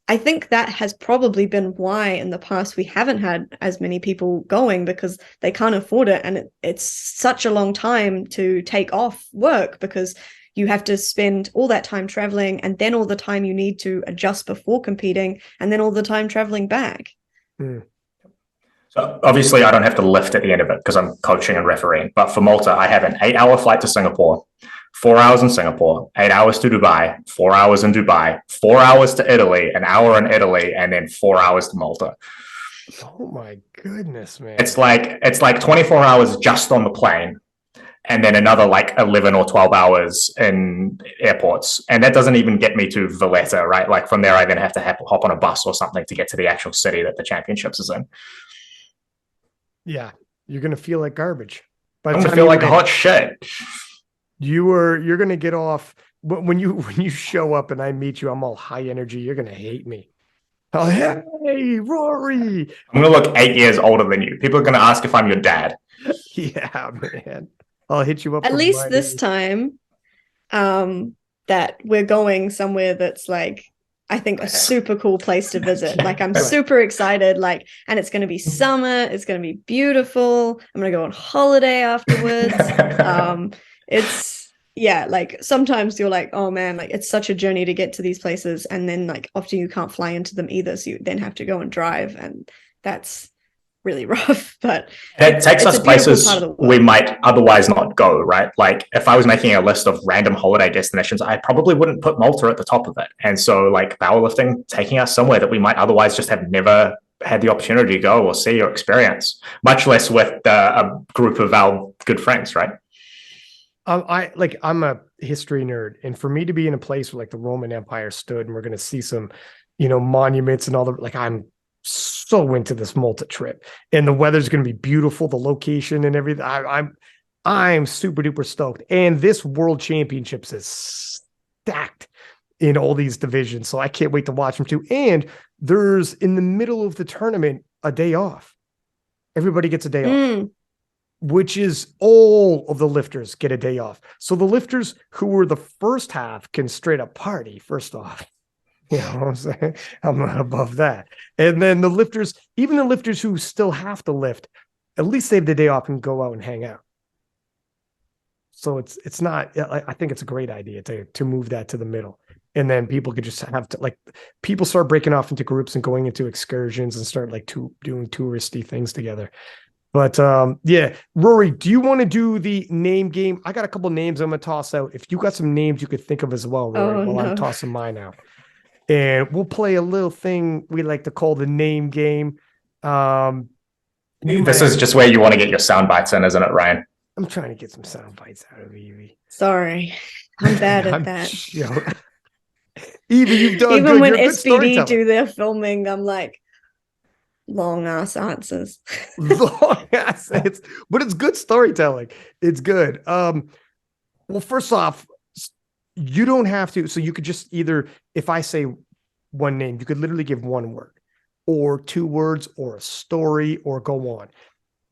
I think that has probably been why in the past we haven't had as many people going, because they can't afford it. And it's such a long time to take off work, because you have to spend all that time traveling, and then all the time you need to adjust before competing, and then all the time traveling back. So obviously I don't have to lift at the end of it because I'm coaching and refereeing. But for Malta, I have an 8-hour flight to Singapore, 4 hours in Singapore, 8 hours to Dubai, 4 hours in Dubai, 4 hours to Italy, an hour in Italy, and then 4 hours to Malta. Oh my goodness, man. It's like 24 hours just on the plane, and then another like 11 or 12 hours in airports. And that doesn't even get me to Valletta, right? Like from there, I then have to hop on a bus or something to get to the actual city that the championships is in. Yeah, you're going to feel like garbage. I'm going to feel like hot shit. You're going to get off. When you show up and I meet you, I'm all high energy. You're going to hate me. Oh, hey, Rory. I'm going to look 8 years older than you. People are going to ask if I'm your dad. Yeah, man. I'll hit you up. At least this time, that we're going somewhere that's like I think, a super cool place to visit. Like, I'm Right. super excited. Like, and it's going to be summer. It's going to be beautiful. I'm going to go on holiday afterwards. Yeah, like sometimes you're like, oh man, like it's such a journey to get to these places, and then like often you can't fly into them either, so you then have to go and drive, and that's really rough. But it takes us a beautiful places part of the world. we might otherwise not go, right? Like if I was making a list of random holiday destinations, I probably wouldn't put Malta at the top of it. And so like powerlifting taking us somewhere that we might otherwise just have never had the opportunity to go or see or experience, much less with a group of our good friends, right? I'm a history nerd, and for me to be in a place where like the Roman Empire stood, and we're going to see some, monuments and all the, like, I'm so into this Malta trip, and the weather's going to be beautiful, the location and everything. I'm super duper stoked, and this World Championships is stacked in all these divisions, so I can't wait to watch them too. And there's, in the middle of the tournament, a day off. Everybody gets a day off. Which is all of the lifters get a day off. So the lifters who were the first half can straight up party, first off. You know what I'm saying? I'm not above that. And then the lifters, even the lifters who still have to lift, at least they have the day off and go out and hang out. So it's not, I think it's a great idea to move that to the middle. And then people could just have to, like, people start breaking off into groups and going into excursions and start like doing touristy things together. But yeah, Rory, do you want to do the name game? I got a couple names I'm going to toss out. If you got some names you could think of as well, Rory, while I'm tossing mine out. And we'll play a little thing we like to call the name game. This is just where you want to get your sound bites in, isn't it, Ryan? I'm trying to get some sound bites out of Evie. Sorry, I'm bad at that. Evie, you've done even good. When You're SPD do their filming, I'm like, long ass answers. Long ass answers, but it's good storytelling. It's good. Well, first off, you don't have to. So you could just either, if I say one name, you could literally give one word or 2 words or a story or go on.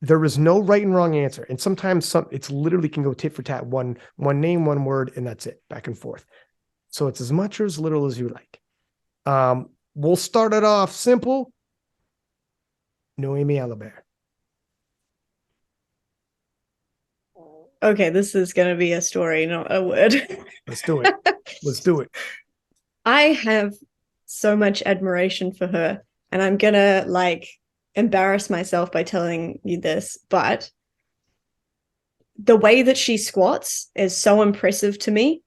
There is no right and wrong answer. And sometimes it's literally can go tit for tat, one name, 1 word, and that's it, back and forth. So it's as much or as little as you like. We'll start it off simple. Noémie Allabert. Okay, this is going to be a story, not a word. Let's do it. Let's do it. I have so much admiration for her, and I'm going to like embarrass myself by telling you this, but the way that she squats is so impressive to me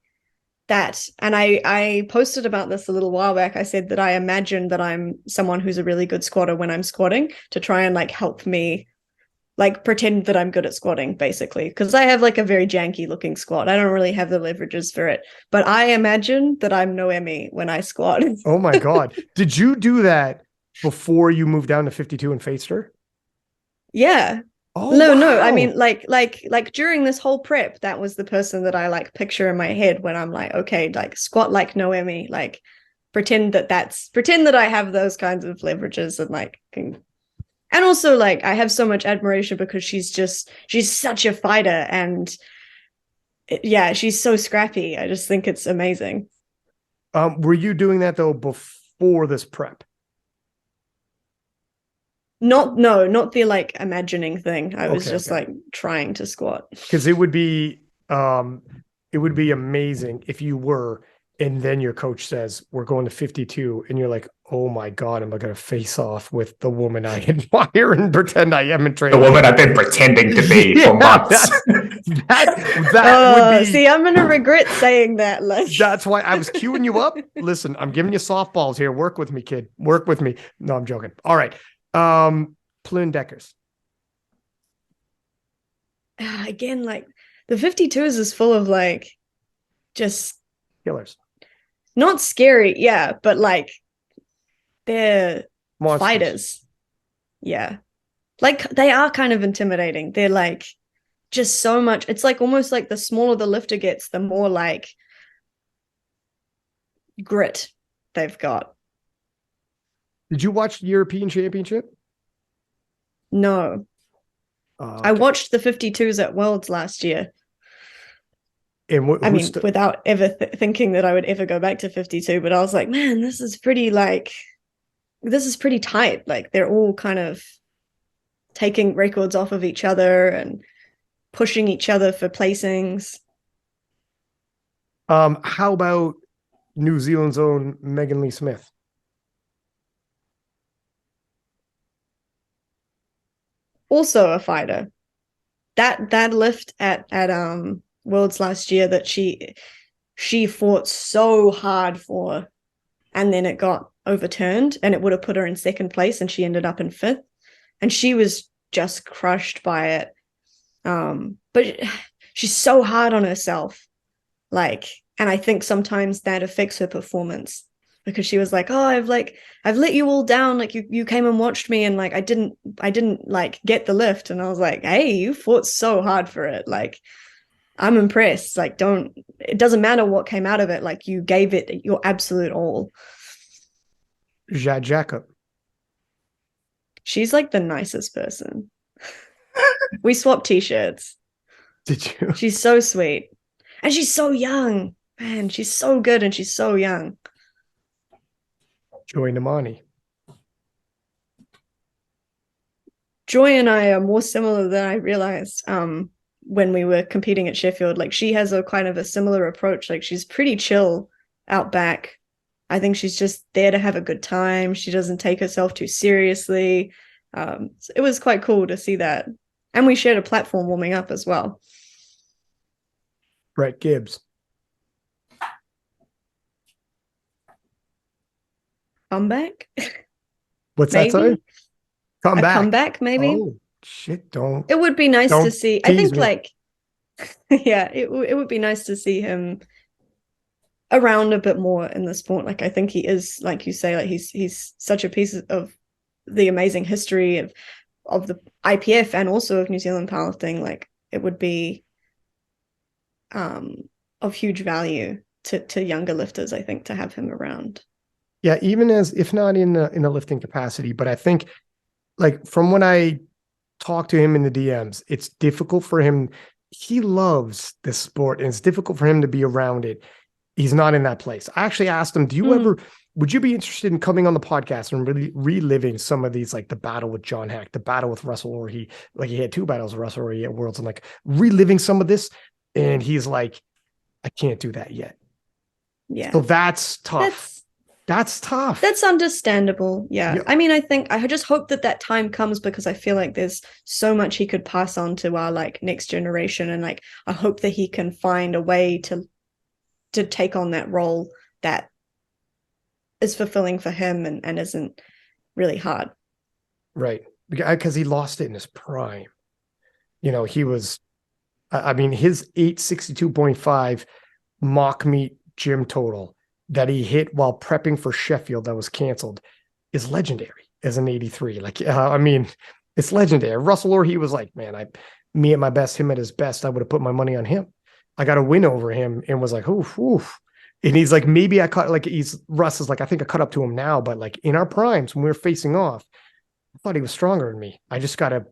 that, and I posted about this a little while back. I said that I imagine that I'm someone who's a really good squatter when I'm squatting, to try and like help me like pretend that I'm good at squatting, basically, because I have like a very janky looking squat. I don't really have the leverages for it, but I imagine that I'm Noémie when I squat. Oh my God. Did you do that before you moved down to 52 and faced her? Yeah. Oh, no, wow. no. I mean, like during this whole prep, that was the person that I like picture in my head when I'm like, okay, like squat like Noémie, like pretend that I have those kinds of leverages and like and also like I have so much admiration because she's such a fighter, and yeah, she's so scrappy. I just think it's amazing. Were you doing that though before this prep? Not the like imagining thing. I was just like trying to squat. Because it would be amazing if you were, and then your coach says we're going to 52, and you're like, oh my God, am I going to face off with the woman I admire and pretend I am in training? The woman I've been pretending to be for months. That would be. See, I'm gonna regret saying that. Like, that's why I was queuing you up. Listen, I'm giving you softballs here. Work with me, kid. Work with me. No, I'm joking. All right. Plune Deckers. Again, like the 52s is full of like just Killers. Not scary, yeah, but like they're Monsters. Fighters. Yeah. Like they are kind of intimidating. They're like just so much. It's like almost like the smaller the lifter gets, the more like grit they've got. Did you watch the European Championship? No. Okay. I watched the 52s at Worlds last year. And I mean, without ever thinking that I would ever go back to 52, but I was like, man, this is pretty tight. Like they're all kind of taking records off of each other and pushing each other for placings. How about New Zealand's own Megan Lee Smith? Also a fighter. That lift at Worlds last year that she fought so hard for, and then it got overturned and it would have put her in second place and she ended up in fifth, and she was just crushed by it. But she's so hard on herself, like, and I think sometimes that affects her performance, because she was like, oh, I've let you all down, like you came and watched me and like I didn't like get the lift. And I was like, hey, you fought so hard for it, like I'm impressed. Like, it doesn't matter what came out of it, like you gave it your absolute all. Jad Jacob. She's like the nicest person. We swapped t-shirts. Did you? She's so sweet. And she's so young. Man, she's so good and she's so young. Joy Namani. Joy and I are more similar than I realized when we were competing at Sheffield. Like, she has a kind of a similar approach. Like, she's pretty chill out back. I think she's just there to have a good time. She doesn't take herself too seriously. So it was quite cool to see that. And we shared a platform warming up as well. Brett Gibbs. Comeback? What's that, sorry? Comeback, maybe? Oh, shit, don't. It would be nice to see. I think, me. like, yeah, it would be nice to see him around a bit more in the sport. Like, I think he is, like you say, like he's such a piece of the amazing history of the IPF and also of New Zealand powerlifting. Like, it would be of huge value to younger lifters, I think, to have him around. Yeah, even as, if not in a lifting capacity, but I think, like, from when I talk to him in the DMs, it's difficult for him. He loves this sport and it's difficult for him to be around it. He's not in that place. I actually asked him, would you be interested in coming on the podcast and really reliving some of these, like the battle with John Hack, the battle with Russell Orhe? Like, he had 2 battles with Russell Orhe at Worlds, and like reliving some of this. And he's like, I can't do that yet. Yeah. So that's tough. That's tough. That's understandable. Yeah. I mean, I just hope that time comes, because I feel like there's so much he could pass on to our like next generation. And like, I hope that he can find a way to take on that role that is fulfilling for him and isn't really hard. Right. Because he lost it in his prime. You know, he was, I mean, his 862.5 mock meet gym total that he hit while prepping for Sheffield that was canceled is legendary as an 83. Like, I mean, it's legendary. Russell Orhe was like, man, me at my best, him at his best, I would have put my money on him. I got a win over him and was like, oof. And he's like, maybe I cut, like, Russ is like, I think I cut up to him now, but like in our primes when we were facing off, I thought he was stronger than me. I just got to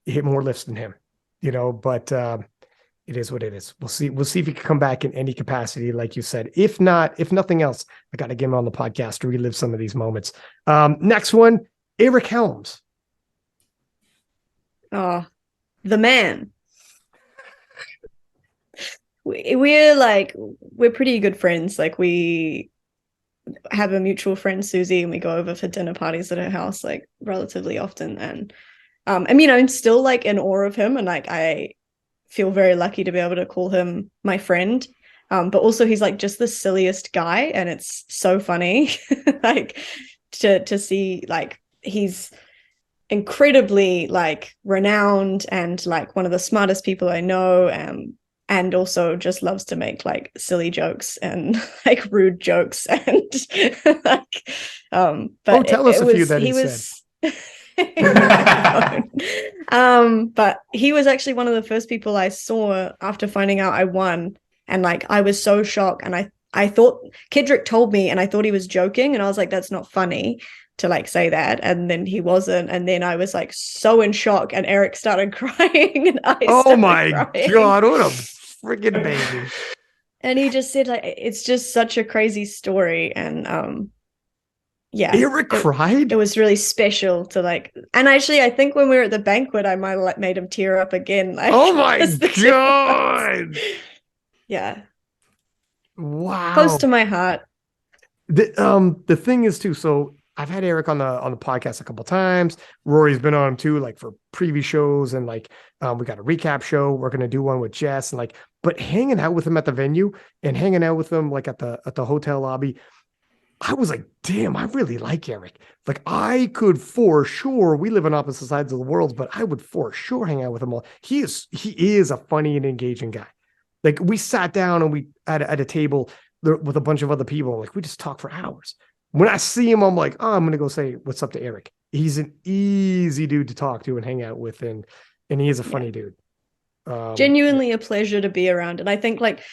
hit more lifts than him, you know, but it is what it is. We'll see if he can come back in any capacity, like you said. If nothing else, I got to get him on the podcast to relive some of these moments. Next one, Eric Helms. Oh, the man. We're pretty good friends. Like, we have a mutual friend, Susie, and we go over for dinner parties at her house like relatively often. And I mean, I'm still like in awe of him, and like I feel very lucky to be able to call him my friend. But also he's like just the silliest guy, and it's so funny like to see, like, he's incredibly like renowned and like one of the smartest people I know, and also just loves to make like silly jokes and like rude jokes and like but tell us a few that he said. But he was actually one of the first people I saw after finding out I won, and like I was so shocked, and I thought Kedrick told me, and I thought he was joking, and I was like, that's not funny to like say that, and then he wasn't, and then I was like so in shock, and Eric started crying and I started crying. God, what a Friggin' baby. And he just said, like, it's just such a crazy story. And yeah. Eric cried? It was really special to like, and actually I think when we were at the banquet, I might have like made him tear up again. Like, oh my God. Yeah. Wow. Close to my heart. The thing is too, so I've had Eric on the podcast a couple times. Rory's been on him too, like for preview shows, and like we got a recap show. We're gonna do one with Jess, and like, but hanging out with him at the venue and hanging out with him like at the hotel lobby, I was like, damn, I really like Eric. Like, I could for sure, we live on opposite sides of the world, but I would for sure hang out with him all. He is a funny and engaging guy. Like, we sat down and we at a table with a bunch of other people. Like, we just talk for hours. When I see him, I'm like, oh, I'm going to go say what's up to Eric. He's an easy dude to talk to and hang out with. And he is a funny dude. Genuinely a pleasure to be around. And I think like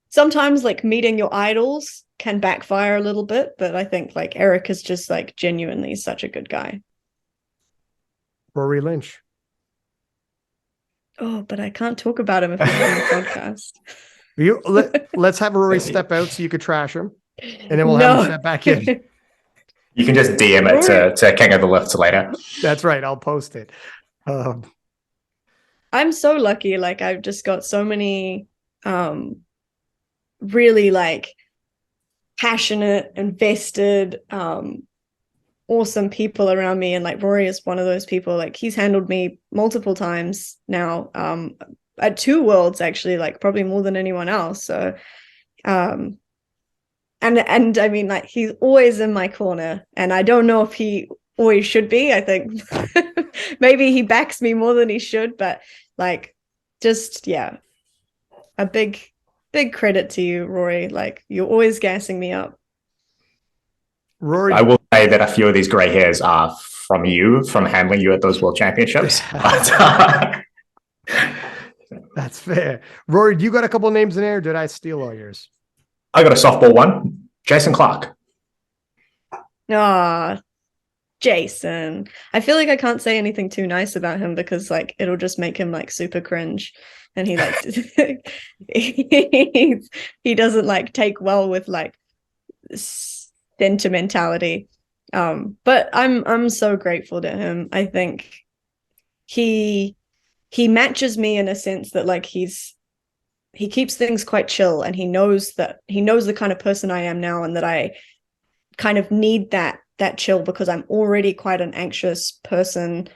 sometimes like meeting your idols can backfire a little bit, but I think like Eric is just like genuinely such a good guy. Rory Lynch. Oh, but I can't talk about him if he's on the podcast. Let's have Rory step out so you could trash him, and then we'll have him step back in. You can just DM it to King of the Lifts later. That's right. I'll post it. I'm so lucky. Like, I've just got so many really like passionate, invested, awesome people around me, and like Rory is one of those people. Like, he's handled me multiple times now at 2 worlds, actually, like probably more than anyone else. So and I mean, like, he's always in my corner, and I don't know if he always should be. I think maybe he backs me more than he should, but like, just a big credit to you, Rory. Like, you're always gassing me up. Rory, I will say that a few of these gray hairs are from you, from handling you at those world championships. But, that's fair. Rory, do you got a couple names in there? Or did I steal all yours? I got a softball one. Jason Clark. Jason. I feel like I can't say anything too nice about him because like it'll just make him like super cringe, and he like he doesn't like take well with like sentimentality. But I'm so grateful to him. I think he matches me in a sense that like he keeps things quite chill, and he knows the kind of person I am now, and that I kind of need that chill because I'm already quite an anxious person,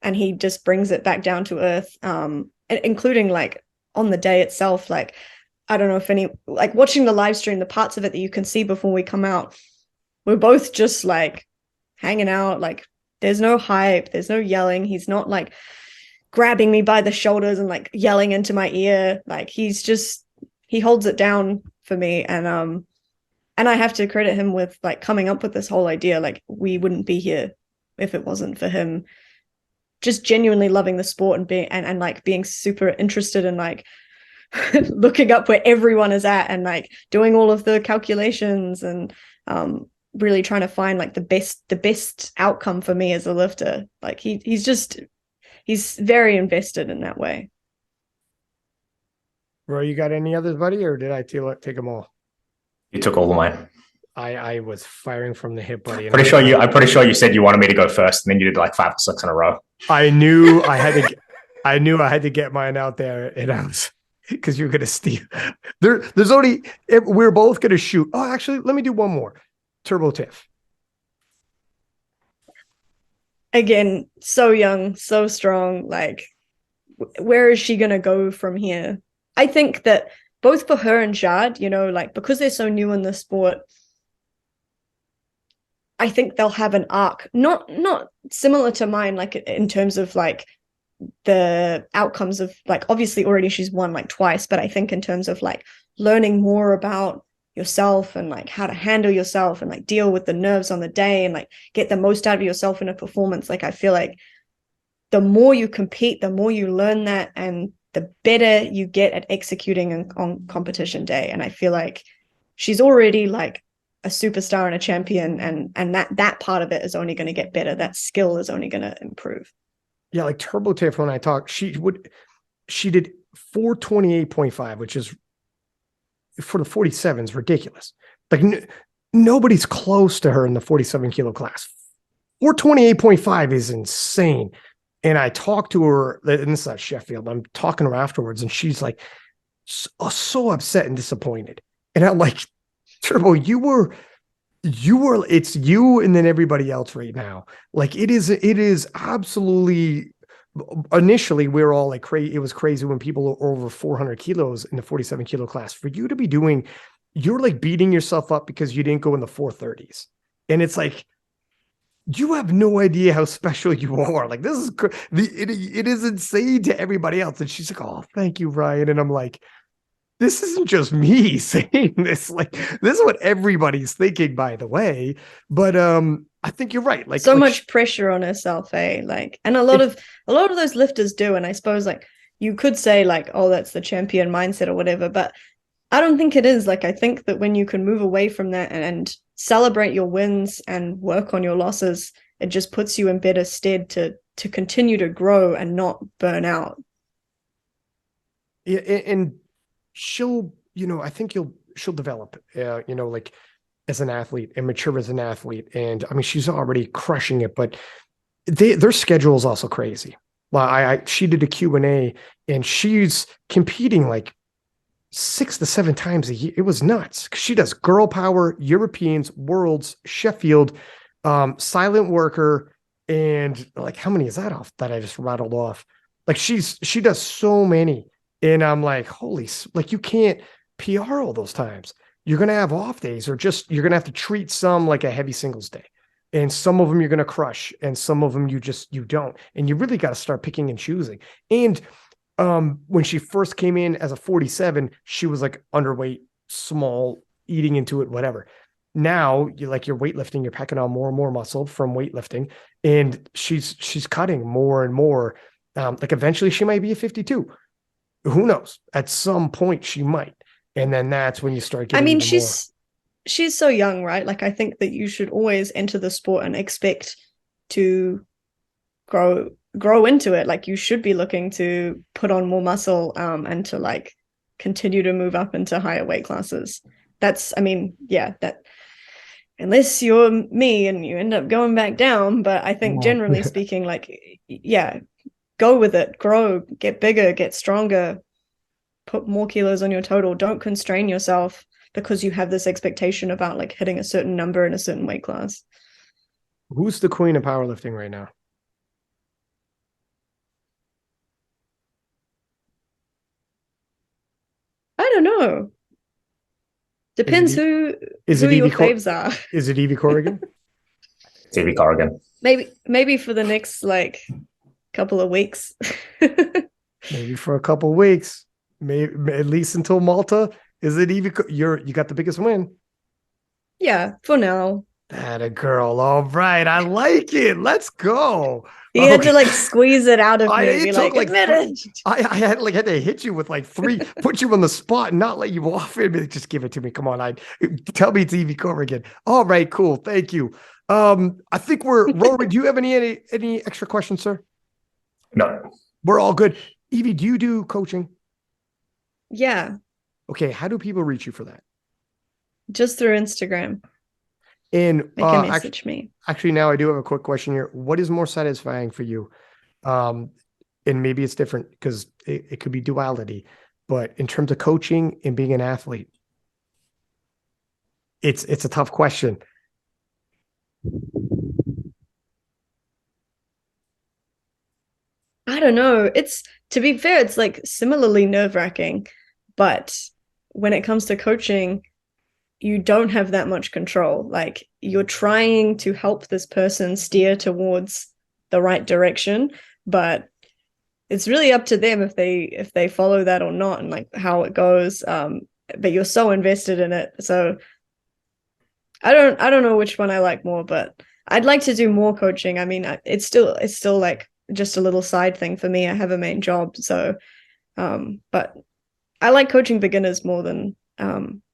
and he just brings it back down to earth, including like on the day itself. Like, I don't know if any, like, watching the live stream, the parts of it that you can see before we come out, we're both just like hanging out. Like, there's no hype, there's no yelling. He's not like grabbing me by the shoulders and like yelling into my ear. Like, he holds it down for me. And I have to credit him with like coming up with this whole idea. Like, we wouldn't be here if it wasn't for him just genuinely loving the sport and being super interested in like looking up where everyone is at and like doing all of the calculations and really trying to find like the best outcome for me as a lifter. Like, he's very invested in that way. Roy, you got any others, buddy, or did I take them all? You took all of mine. I was firing from the hip, buddy. I'm pretty sure you said you wanted me to go first, and then you did like 5 or 6 in a row. I knew I had to get mine out there, and I was, because you're gonna steal. There's only, we're both gonna shoot. Oh, actually, let me do one more. Turbo Tiff. Again, so young, so strong. Like, where is she gonna go from here? I think that both for her and Jad, you know, like, because they're so new in the sport, I think they'll have an arc, not similar to mine, like in terms of like the outcomes of like, obviously already she's won like twice, but I think in terms of like learning more about yourself and like how to handle yourself and like deal with the nerves on the day and like get the most out of yourself in a performance. Like, I feel like the more you compete, the more you learn that, and the better you get at executing on competition day. And I feel like she's already like a superstar and a champion, and that part of it is only going to get better. That skill is only going to improve. Yeah, like Turbo Tiff, when I talk, she did 428.5, which is for the 47 is ridiculous. Like nobody's close to her in the 47 kilo class. 428.5 is insane. And I talked to her, and this is at Sheffield. I'm talking to her afterwards, and she's like so upset and disappointed. And I'm like, Turbo, it's you and then everybody else right now. Like it is absolutely. Initially, we were all like crazy. It was crazy when people were over 400 kilos in the 47 kilo class. For you to be doing, you're like beating yourself up because you didn't go in the 430s. And it's like, you have no idea how special you are. Like this is, it is insane to everybody else. And she's like, oh, thank you, Ryan. And I'm like, this isn't just me saying this. Like, this is what everybody's thinking, by the way. But I think you're right. Like so much pressure on herself, eh? Like, and a lot of those lifters do. And I suppose like you could say like, oh, that's the champion mindset or whatever. But I don't think it is. Like, I think that when you can move away from that and celebrate your wins and work on your losses, it just puts you in better stead to continue to grow and not burn out. Yeah, and she'll, I think she'll develop, like as an athlete and mature as an athlete. And I mean, she's already crushing it, but their schedule is also crazy. Well, she did a Q&A and she's competing like 6 to 7 times a year. It was nuts. She does girl power, Europeans, worlds, Sheffield, silent worker. And like, how many is that off that I just rattled off? Like she does so many. And I'm like, like you can't PR all those times. You're going to have off days or just, you're going to have to treat some like a heavy singles day. And some of them you're going to crush and some of them you don't. And you really got to start picking and choosing. And when she first came in as a 47, she was like underweight, small, eating into it, whatever. Now you're weightlifting, you're packing on more and more muscle from weightlifting. And she's cutting more and more. Like eventually she might be a 52. Who knows? At some point she might. And then that's when you start getting more. She's so young, right? Like I think that you should always enter the sport and expect to grow into it. Like you should be looking to put on more muscle and to like continue to move up into higher weight classes. That unless you're me and you end up going back down. But I think generally speaking, like, yeah, go with it, grow, get bigger, get stronger, put more kilos on your total. Don't constrain yourself because you have this expectation about like hitting a certain number in a certain weight class. Who's the queen of powerlifting right now? I don't know. Depends who your faves are. Is it Evie Corrigan? It's Evie Corrigan. Maybe for the next like couple of weeks. Maybe for a couple of weeks. Maybe at least until Malta. Is it Evie? You got the biggest win. Yeah, for now. That a girl. All right. I like it. Let's go. You had to like squeeze it out of me. Admit it. I had to hit you with like 3, put you on the spot and not let you off it. Just give it to me. Come on. Tell me it's Evie Corrigan. All right, cool. Thank you. I think Rory, do you have any extra questions, sir? No. We're all good. Evie, do you do coaching? Yeah. Okay. How do people reach you for that? Just through Instagram. And they can message me. Actually, now I do have a quick question here. What is more satisfying for you? And maybe it's different because it could be duality, but in terms of coaching and being an athlete, it's a tough question. I don't know. To be fair, it's like similarly nerve-wracking, but when it comes to coaching, you don't have that much control. Like you're trying to help this person steer towards the right direction, but it's really up to them if they follow that or not and like how it goes. But you're so invested in it. So I don't know which one I like more, but I'd like to do more coaching. I mean, it's still like just a little side thing for me. I have a main job. So, but I like coaching beginners more than,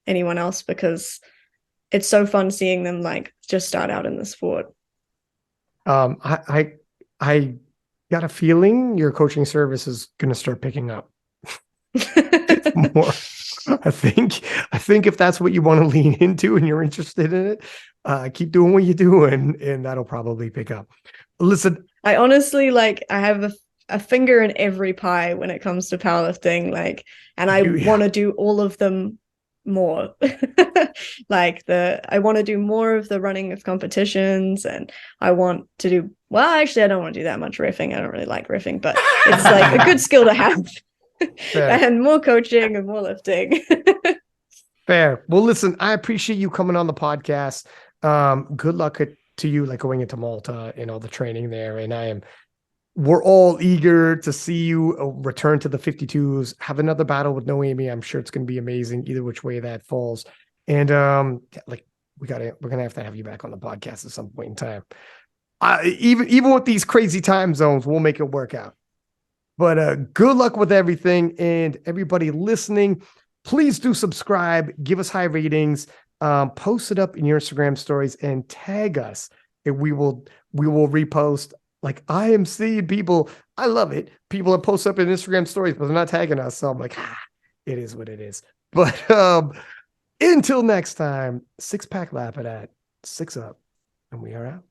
anyone else because it's so fun seeing them like just start out in the sport. I got a feeling your coaching service is going to start picking up. more. I think if that's what you want to lean into and you're interested in it, keep doing what you're doing, and that'll probably pick up. Listen, I honestly like I have a finger in every pie when it comes to powerlifting, like, and I want to do all of them more. Like I want to do more of the running of competitions, and I want to do, well, actually I don't want to do that much riffing. I don't really like riffing, but it's like a good skill to have. And more coaching and more lifting. Fair. Well, listen, I appreciate you coming on the podcast. Good luck to you, like going into Malta and all the training there. And we're all eager to see you return to the 52s, have another battle with Noémie. I'm sure it's going to be amazing either which way that falls. And like we're going to have you back on the podcast at some point in time. Even with these crazy time zones, we'll make it work out. But good luck with everything. And everybody listening, please do subscribe, give us high ratings, post it up in your Instagram stories and tag us. And we will repost. Like, I am seeing people, I love it. People that post up in Instagram stories, but they're not tagging us. So I'm like, it is what it is. But until next time, 6-pack lap it at 6 up, and we are out.